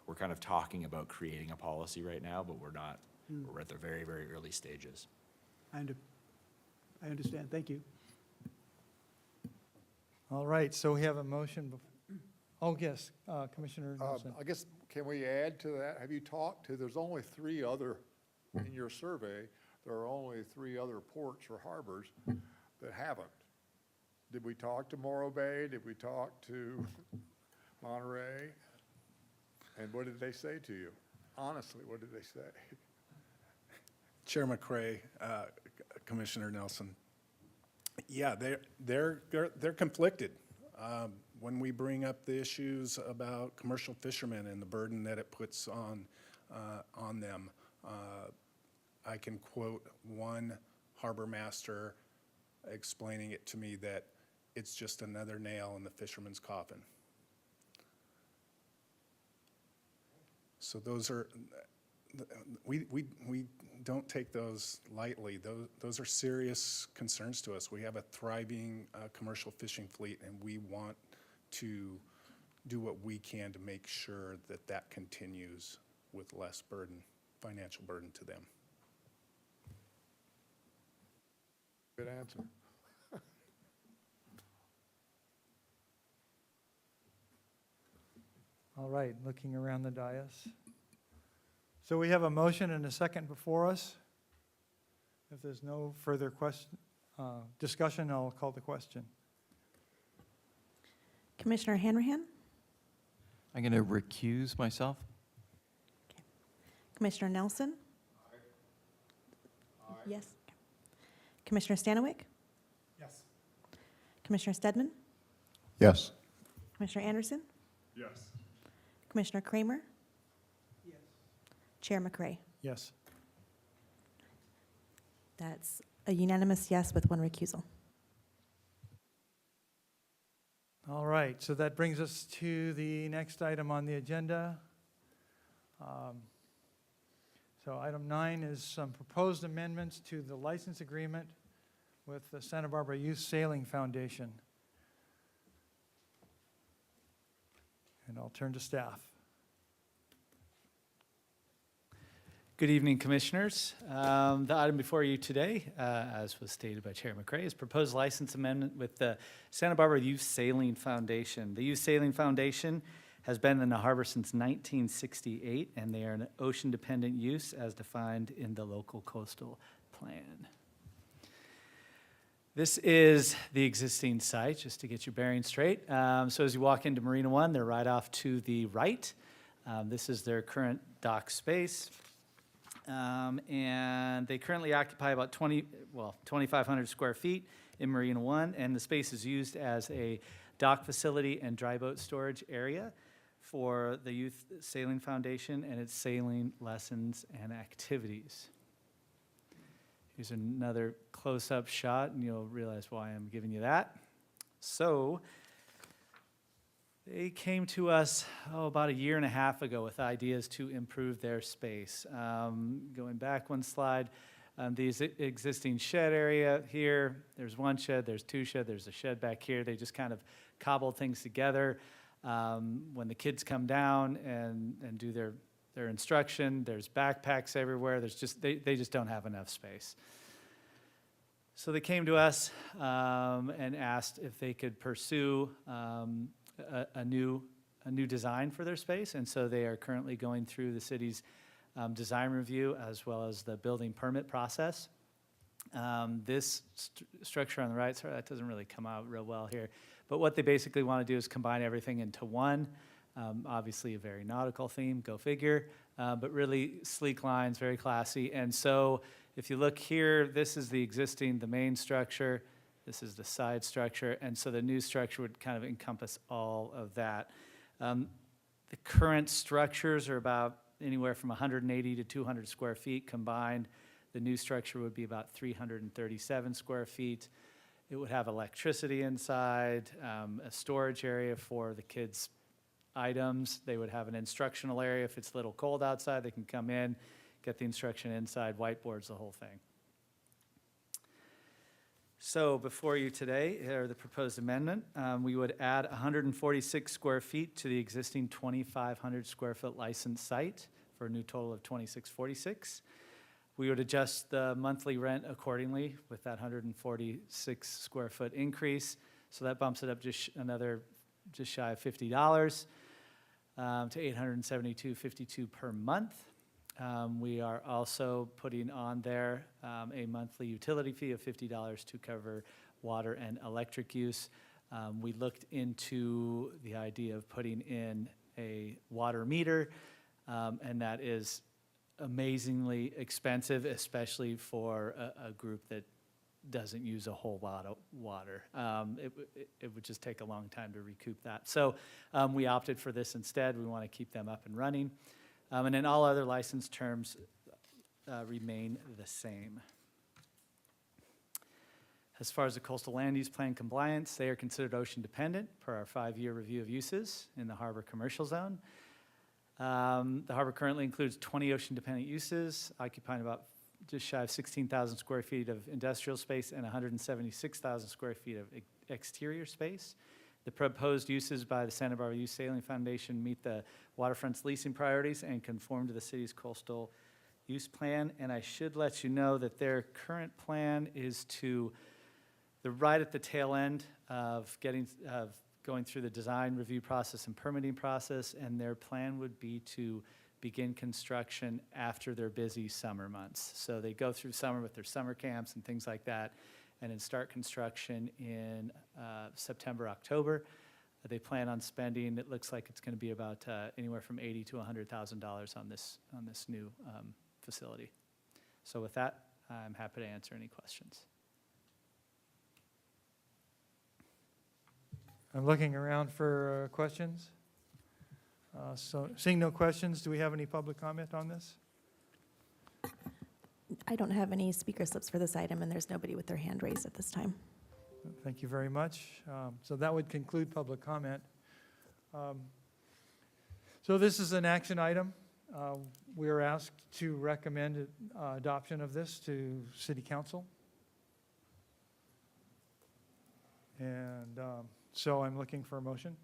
we're kind of talking about creating a policy right now, but we're not, we're at the very, very early stages. I understand. Thank you. All right, so we have a motion. Oh, yes, Commissioner Nelson. I guess, can we add to that? Have you talked to, there's only 3 other, in your survey, there are only 3 other ports or harbors that haven't. Did we talk to Morro Bay? Did we talk to Monterey? And what did they say to you? Honestly, what did they say? Chair McCray, Commissioner Nelson. Yeah, they're conflicted. When we bring up the issues about commercial fishermen and the burden that it puts on them, I can quote one harbor master explaining it to me that it's just another nail in the fisherman's coffin. So those are, we don't take those lightly. Those are serious concerns to us. We have a thriving commercial fishing fleet, and we want to do what we can to make sure that that continues with less burden, financial burden to them. Good answer. All right, looking around the dais. So we have a motion and a second before us. If there's no further discussion, I'll call the question. Commissioner Hanrahan? I'm going to recuse myself. Commissioner Nelson? Yes. Commissioner Stanwyck? Yes. Commissioner Stedman? Yes. Commissioner Anderson? Yes. Commissioner Kramer? Yes. Chair McCray? Yes. That's a unanimous yes with one recusal. All right, so that brings us to the next item on the agenda. So item 9 is some proposed amendments to the license agreement with the Santa Barbara Youth Sailing Foundation. And I'll turn to staff. Good evening, Commissioners. The item before you today, as was stated by Chair McCray, is proposed license amendment with the Santa Barbara Youth Sailing Foundation. The Youth Sailing Foundation has been in the harbor since 1968, and they are an ocean-dependent use as defined in the local coastal plan. This is the existing site, just to get your bearings straight. So as you walk into Marina One, they're right off to the right. This is their current dock space. And they currently occupy about 2,500 square feet in Marina One, and the space is used as a dock facility and dry boat storage area for the Youth Sailing Foundation and its sailing lessons and activities. Here's another close-up shot, and you'll realize why I'm giving you that. So, they came to us, about a year and a half ago with ideas to improve their space. Going back one slide, the existing shed area here, there's one shed, there's two sheds, there's a shed back here. They just kind of cobbled things together. When the kids come down and do their instruction, there's backpacks everywhere. They just don't have enough space. So they came to us and asked if they could pursue a new design for their space, and so they are currently going through the city's design review as well as the building permit process. This structure on the right, sorry, that doesn't really come out real well here, but what they basically want to do is combine everything into one. Obviously a very nautical theme, go figure, but really sleek lines, very classy. And so if you look here, this is the main structure. This is the side structure, and so the new structure would kind of encompass all of that. The current structures are about anywhere from 180 to 200 square feet combined. The new structure would be about 337 square feet. It would have electricity inside, a storage area for the kids' items. They would have an instructional area. If it's a little cold outside, they can come in, get the instruction inside, whiteboards, the whole thing. So before you today are the proposed amendment. We would add 146 square feet to the existing 2,500 square foot licensed site for a new total of 2,646. We would adjust the monthly rent accordingly with that 146 square foot increase. So that bumps it up just shy of $50 to $872.52 per month. We are also putting on there a monthly utility fee of $50 to cover water and electric use. We looked into the idea of putting in a water meter, and that is amazingly expensive, especially for a group that doesn't use a whole lot of water. It would just take a long time to recoup that. So we opted for this instead. We want to keep them up and running. And then all other license terms remain the same. As far as the coastal land use plan compliance, they are considered ocean dependent per our 5-year review of uses in the harbor commercial zone. The harbor currently includes 20 ocean dependent uses, occupying about just shy of 16,000 square feet of industrial space and 176,000 square feet of exterior space. The proposed uses by the Santa Barbara Youth Sailing Foundation meet the waterfront's leasing priorities and conform to the city's coastal use plan, and I should let you know that their current plan is to, they're right at the tail end of going through the design review process and permitting process, and their plan would be to begin construction after their busy summer months. So they go through summer with their summer camps and things like that, and then start construction in September, October. They plan on spending, it looks like it's going to be about anywhere from $80,000 to $100,000 on this new facility. So with that, I'm happy to answer any questions. I'm looking around for questions. So seeing no questions, do we have any public comment on this? I don't have any speaker slips for this item, and there's nobody with their hand raised at this time. Thank you very much. So that would conclude public comment. So this is an action item. We are asked to recommend adoption of this to City Council. And so I'm looking for a motion.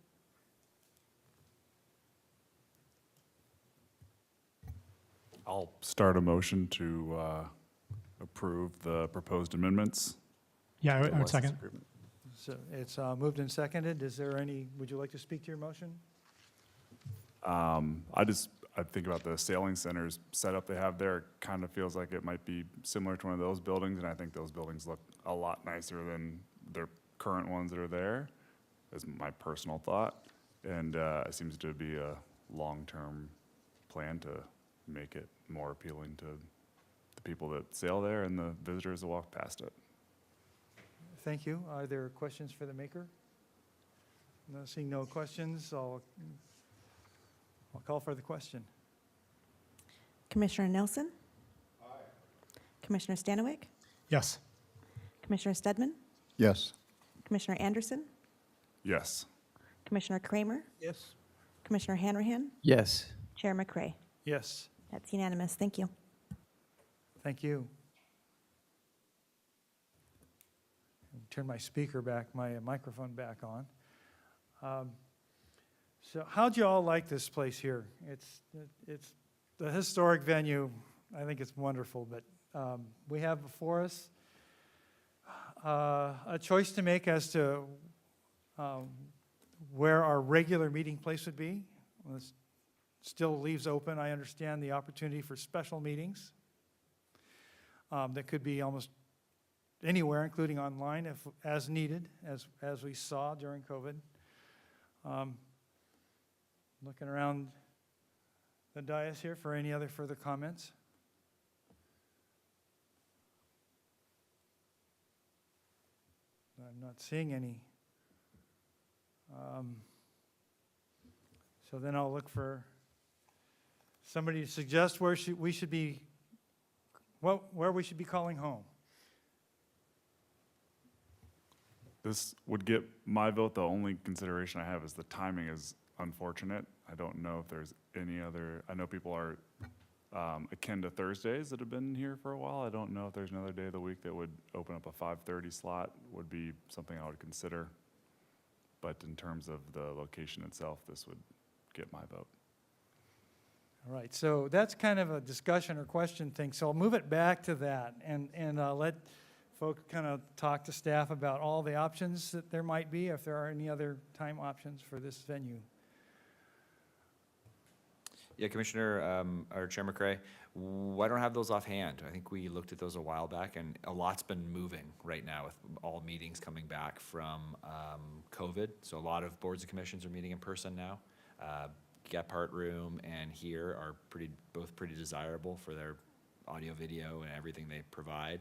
I'll start a motion to approve the proposed amendments. Yeah, I to would the license second. agreement. So it's moved and seconded. Is there any, would you like to speak to your motion? I think about the sailing centers setup they have there, kind of feels like it might be similar to one of those buildings, and I think those buildings look a lot nicer than their current ones that are there, is my personal thought. And it seems to be a long-term plan to make it more appealing to the people that sail there and the visitors that walk past it. Thank you. Are there questions for the maker? No, seeing no questions, I'll call for the question. Commissioner Nelson? Aye. Commissioner Stanwyck? Yes. Commissioner Stedman? Yes. Commissioner Anderson? Yes. Commissioner Kramer? Yes. Commissioner Hanrahan? Yes. Chair McCray? Yes, That's unanimous. Thank you. thank you. Turn my speaker back, my microphone back on. So how'd you all like this place here? It's the historic venue. I think it's wonderful, but we have before us a choice to make as to where our regular meeting place would be. This still leaves open, I understand, the opportunity for special meetings that could be almost anywhere, including online, if as needed, as we saw during COVID. Looking around the dais here for any other further comments. I'm not seeing any. So then I'll look for somebody to suggest where we should be, where we should be calling home. This would get my vote. The only consideration I have is the timing is unfortunate. I don't know if there's any other, I know people are akin to Thursdays that have been here for a while. I don't know if there's another day of the week that would open up a 5:30 slot, would be something I would consider. But in terms of the location itself, this would get my vote. All right, so that's kind of a discussion or question thing, so I'll move it back to that and let folks kind of talk to staff about all the options that there might be, if there are any other time options for this venue. Yeah, Commissioner, or Chair McCray, I don't have those offhand. I think we looked at those a while back, and a lot's been moving right now with all meetings coming back from COVID. So a lot of boards and commissions are meeting in person now. Gephardt Room and here are both pretty desirable for their audio, video, and everything they provide.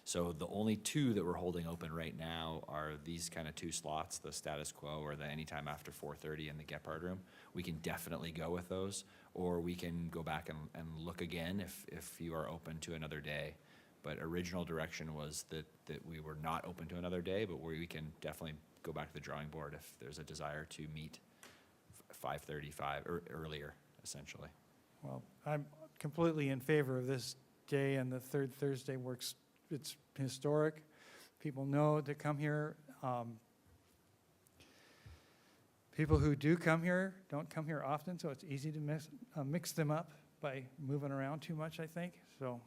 So the only two that we're holding open right now are these kind of two slots, the status quo or the anytime after 4:30 in the Gephardt Room. We can definitely go with those, or we can go back and look again if you are open to another day. But original direction was that we were not open to another day, but we can definitely go back to the drawing board if there's a desire to meet 5:35 or earlier, essentially. Well, I'm completely in favor of this day, and the third Thursday works. It's historic. People know to come here. People who do come here don't come here often, so it's easy to mix them up. by moving around too much, I think, so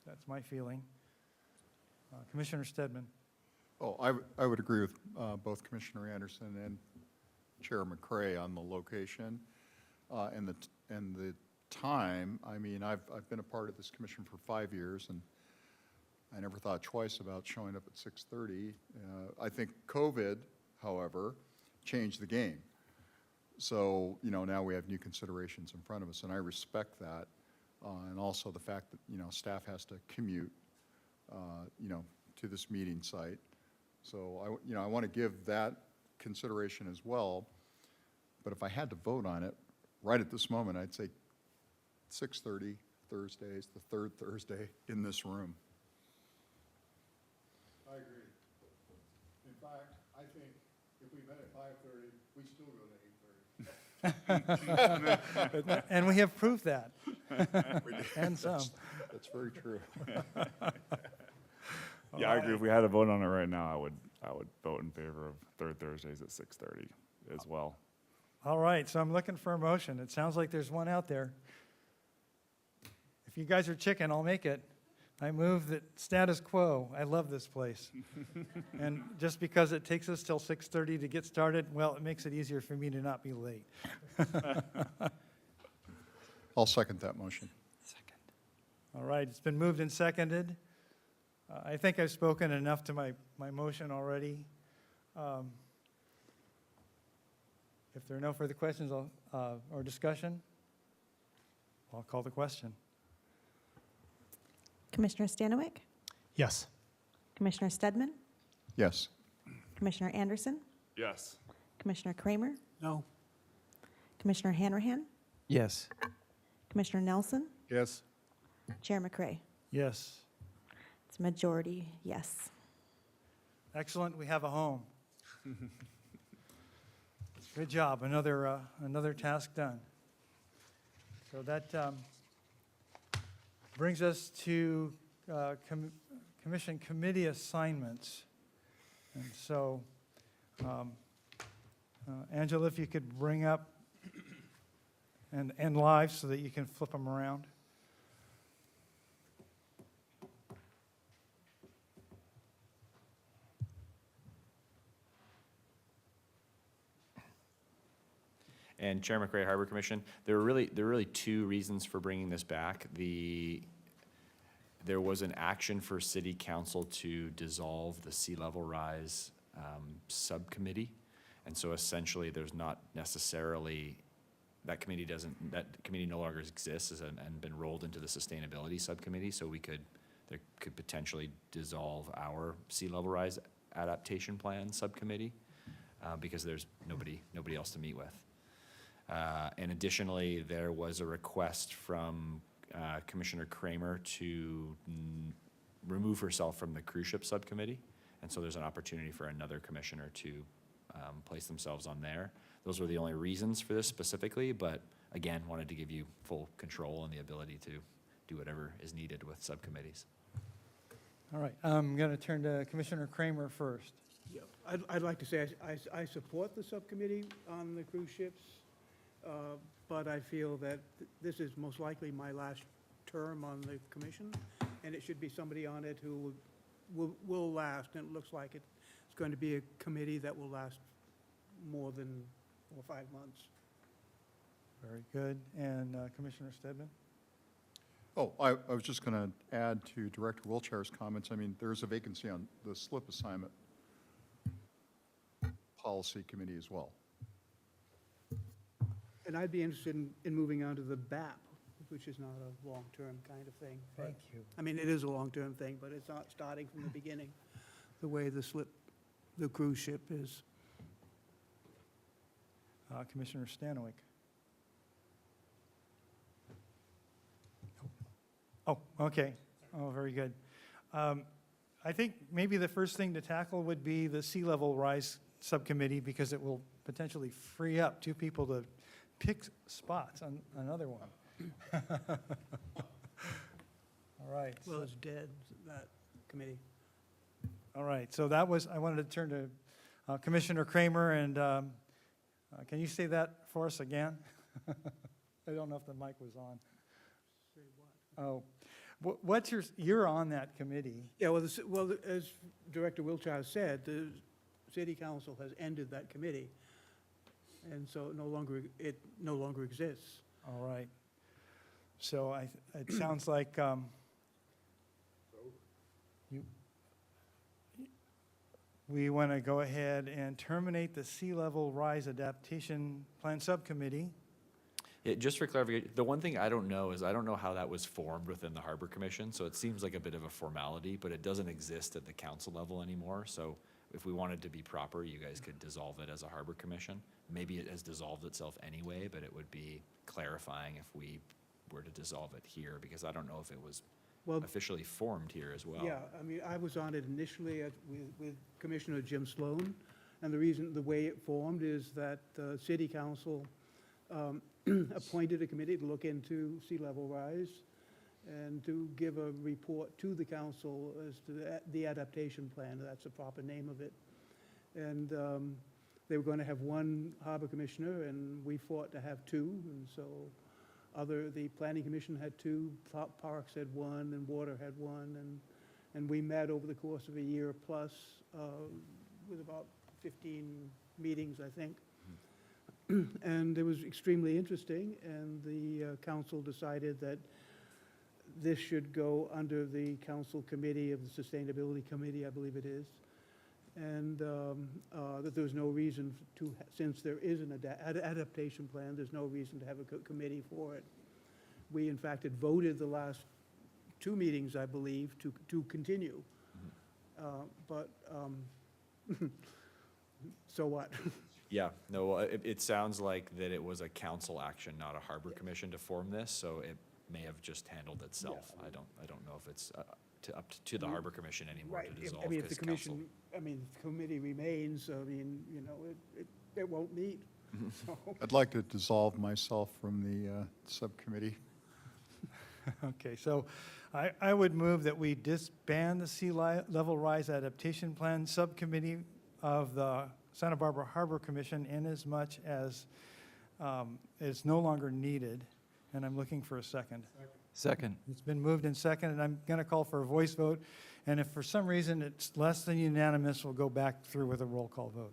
that's my feeling. Commissioner Stedman? Oh, I would agree with both Commissioner Anderson and Chair McCray on the location and the time. I mean, I've been a part of this commission for 5 years, and I never thought twice about showing up at 6:30. I think COVID, however, changed the game. So, now we have new considerations in front of us, and I respect that. And also the fact that, staff has to commute, to this meeting site. So, I want to give that consideration as well. But if I had to vote on it, right at this moment, I'd say 6:30 Thursdays, the third Thursday in this room. I agree. In fact, I think if we met at 5:30, we still go to 8:30. And we have proved that. And some. That's very true. Yeah, I agree. If we had a vote on it right now, I would vote in favor of third Thursdays at 6:30 as well. All right, so I'm looking for a motion. It sounds like there's one out there. If you guys are chicken, I'll make it. I move that status quo. I love this place. And just because it takes us till 6:30 to get started, well, it makes it easier for me to not be late. I'll second that motion. All right, it's been moved and seconded. I think I've spoken enough to my motion already. If there are no further questions or discussion, I'll call the question. Commissioner Stanwyck? Yes. Commissioner Stedman? Yes. Commissioner Anderson? Yes. Commissioner Kramer? No. Commissioner Hanrahan? Yes. Commissioner Nelson? Yes. Chair McCray? Yes. It's a majority, yes. Excellent, we have a home. Good job, another task done. So that brings us to commission committee assignments. And so, Angela, if you could bring up and live so that you can flip them around. And Chair McRae, Harbor Commission, there were really two reasons for bringing this back. There was an action for City Council to dissolve the sea level rise subcommittee, and so essentially there's not necessarily that committee no longer exists and been rolled into the sustainability subcommittee. So there could potentially dissolve our sea level rise adaptation plan subcommittee because there's nobody else to meet with. And additionally, there was a request from Commissioner Kramer to remove herself from the cruise ship subcommittee. And so there's an opportunity for another commissioner to place themselves on there. Those were the only reasons for this specifically, but again, wanted to give you full control and the ability to do whatever is needed with subcommittees. All right, I'm going to turn to Commissioner Kramer first. Yeah, I'd like to say I support the subcommittee on the cruise ships, but I feel that this is most likely my last term on the commission, and it should be somebody on it who will last, and it looks like it's going to be a committee that will last more than 4 or 5 months. Very good. And Commissioner Stedman? Oh, I was just going to add to Director Wiltshire's comments. I mean, there's a vacancy on the slip assignment policy committee as well. And I'd be interested in moving on to the BAP, which is not a long-term kind of thing. but- Thank you. I mean, it is a long-term thing, but it's not starting from the beginning, the way the cruise ship is. Commissioner Stanwyck? Oh, okay. Oh, very good. I think maybe the first thing to tackle would be the sea level rise subcommittee, because it will potentially free up 2 people to pick spots on another one. All right. Well, it's dead, that committee. All right, so I wanted to turn to Commissioner Kramer, and can you say that for us again? I don't know if the mic was on. Oh, what's you're on that committee. Yeah, well, as Director Wiltshire said, the city council has ended that committee, and so it no longer exists. All right. So it sounds like we want to go ahead and terminate the Sea Level Rise Adaptation Plan Subcommittee. Yeah, just for clarification, the one thing I don't know is I don't know how that was formed within the Harbor Commission, so it seems like a bit of a formality, but it doesn't exist at the council level anymore. So if we wanted to be proper, you guys could dissolve it as a Harbor Commission. Maybe it has dissolved itself anyway, but it would be clarifying if we were to dissolve it here, because I don't know if it was Well, officially formed here as well. yeah, I mean, I was on it initially with Commissioner Jim Sloan, and the way it formed is that the city council appointed a committee to look into sea level rise and to give a report to the council as to the adaptation plan. That's the proper name of it. And they were going to have one harbor commissioner, and we fought to have two. And so the planning commission had two, parks had one, and water had one. And we met over the course of a year plus with about 15 meetings, I think. And it was extremely interesting, and the council decided that this should go under the council committee of the Sustainability Committee, I believe it is, and that there's no reason to, since there is an adaptation plan, there's no reason to have a committee for it. We, in fact, had voted the last two meetings, I believe, to continue. But so what? Yeah, no, it sounds like that it was a council action, not a Harbor Commission to form this, so it may have just handled itself. I don't know if it's up to the Harbor Commission anymore Right. to dissolve, I mean, if the because council. commission, I mean, if the committee remains, I mean, you know, it won't meet. So, I'd like to dissolve myself from the subcommittee. Okay, so I would move that we disband the Sea Level Rise Adaptation Plan Subcommittee of the Santa Barbara Harbor Commission inasmuch as it's no longer needed, and I'm looking for a second. Second. It's been moved and seconded, and I'm going to call for a voice vote, and if for some reason it's less than unanimous, we'll go back through with a roll call vote.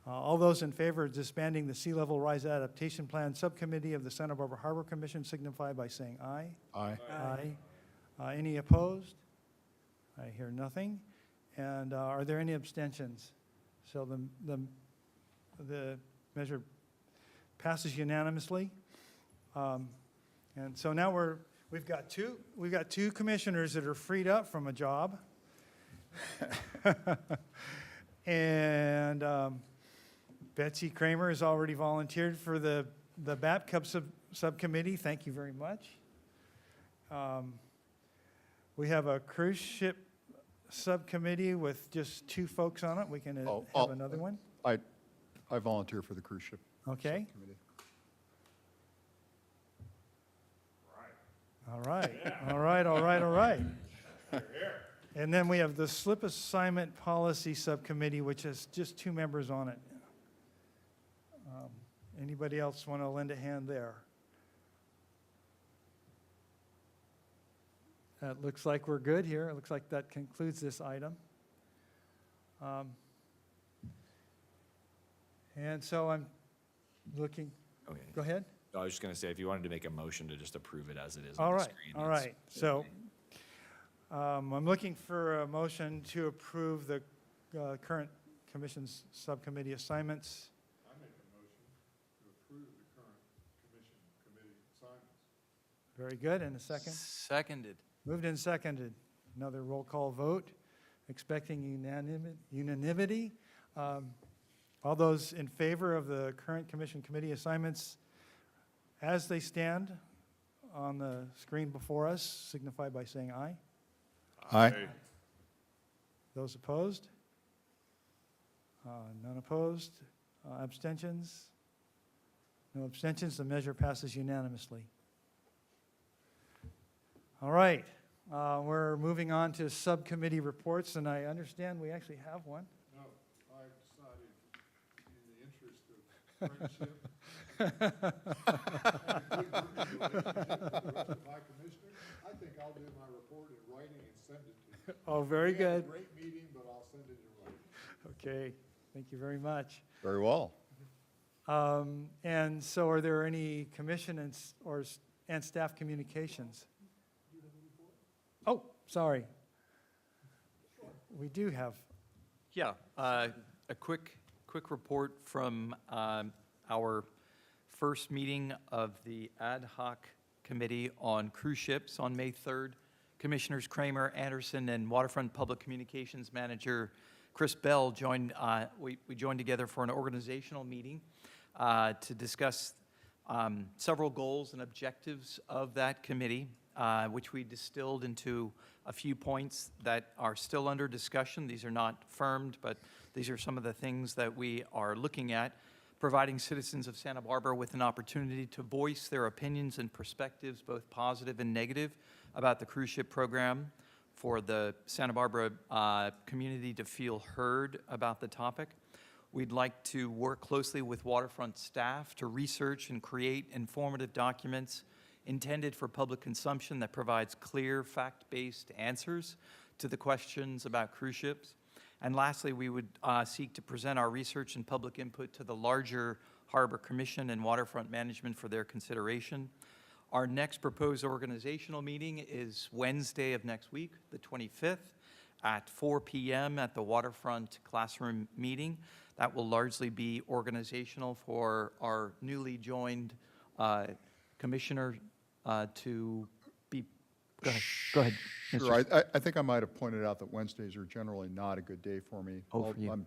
All those in favor of disbanding the Sea Level Rise Adaptation Plan Subcommittee of the Santa Barbara Harbor Commission signify by saying aye. Aye. Aye. Any opposed? I hear nothing. And are there any abstentions? So the measure passes unanimously. And so now we've got two commissioners that are freed up from a job. And Betsy Kramer has already volunteered for the BAPCUP subcommittee. Thank you very much. We have a cruise ship subcommittee with just two folks on it. We can have another one. I volunteer for the cruise ship Okay. subcommittee. All right. And then we have the slip assignment policy subcommittee, which has just two members on it. Anybody else want to lend a hand there? It looks like we're good here. It looks like that concludes this item. And so I'm looking, Okay. go ahead. I was just going to say, if you wanted to make a motion to just approve it as it is All on the right, screen. all it's- right. So I'm looking for a motion to approve the current commission's subcommittee assignments. I make a motion to approve the current committee assignments. Very good. And a second? Seconded. Moved and seconded. Another roll call vote, expecting unanimity. All those in favor of the current committee assignments as they stand on the screen before us signify by saying aye. Aye. Those opposed? None opposed? Abstentions? No abstentions. The measure passes unanimously. All right. We're moving on to subcommittee reports, and I understand we actually have one. No, I decided in the interest interest of friendship. My commissioner, I think I'll do my report in writing and send it to you. Oh, very We had a good. great meeting, but I'll send it in writing. Okay, thank you very much. Very well. And so are there any commission and staff communications? Oh, sorry. We do have, Yeah, a quick report from our first meeting of the ad hoc committee on cruise ships on May 3rd. Commissioners Kramer, Anderson, and Waterfront Public Communications Manager Chris Bell joined, we joined together for an organizational meeting to discuss several goals and objectives of that committee, which we distilled into a few points that are still under discussion. These are not firmed, but these are some of the things that we are looking at. Providing citizens of Santa Barbara with an opportunity to voice their opinions and perspectives, both positive and negative, about the cruise ship program, for the Santa Barbara community to feel heard about the topic. We'd like to work closely with waterfront staff to research and create informative documents intended for public consumption that provides clear, fact-based answers to the questions about cruise ships. And lastly, we would seek to present our research and public input to the larger Harbor Commission and Waterfront Management for their consideration. Our next proposed organizational meeting is Wednesday of next week, the 25th, at 4 p.m. at the Waterfront Classroom meeting. That will largely be organizational for our newly joined commissioner to be, go ahead. Sure, I think I might have pointed out that Wednesdays are generally not a good day for me. Oh, for you. I'm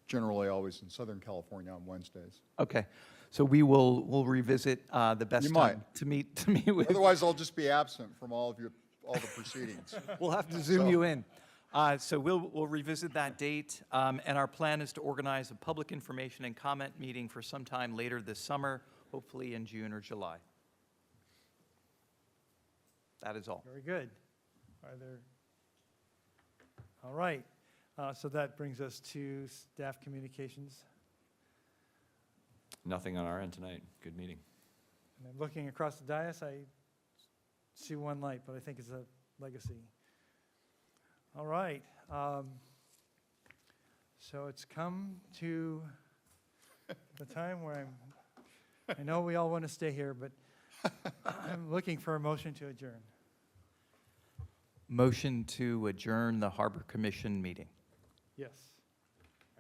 generally always in Southern California on Wednesdays. Okay, so we'll revisit the best You time might. to meet with. Otherwise, I'll just be absent from all the proceedings. We'll have to zoom So- you in. So we'll revisit that date, and our plan is to organize a public information and comment meeting for sometime later this summer, hopefully in June or July. That is all. very good. Are there, all right. So that brings us to staff communications. Nothing on our end tonight. Good meeting. And I'm looking across the dais, I see one light, but I think it's a legacy. All right. So it's come to the time where I know we all want to stay here, but I'm looking for a motion to adjourn. Motion to adjourn the Harbor Commission meeting. Yes.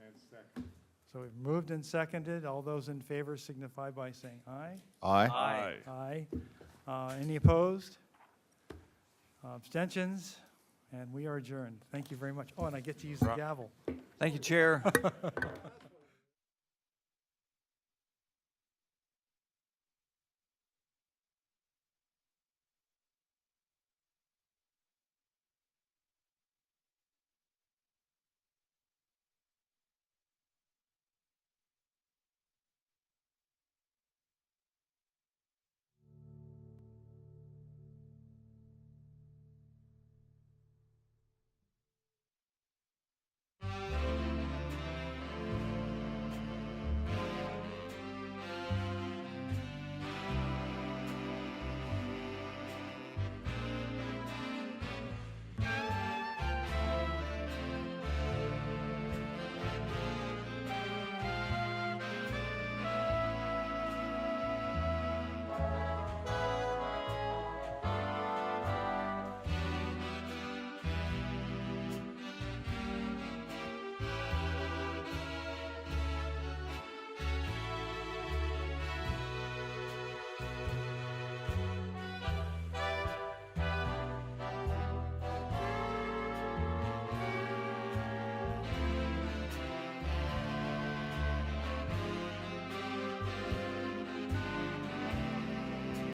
And second. So we've moved and seconded. All those in favor signify by saying aye. Aye. Aye. Any opposed? Abstentions? And we are adjourned. Thank you very much. Oh, and I get to use the gavel. Thank you, Chair.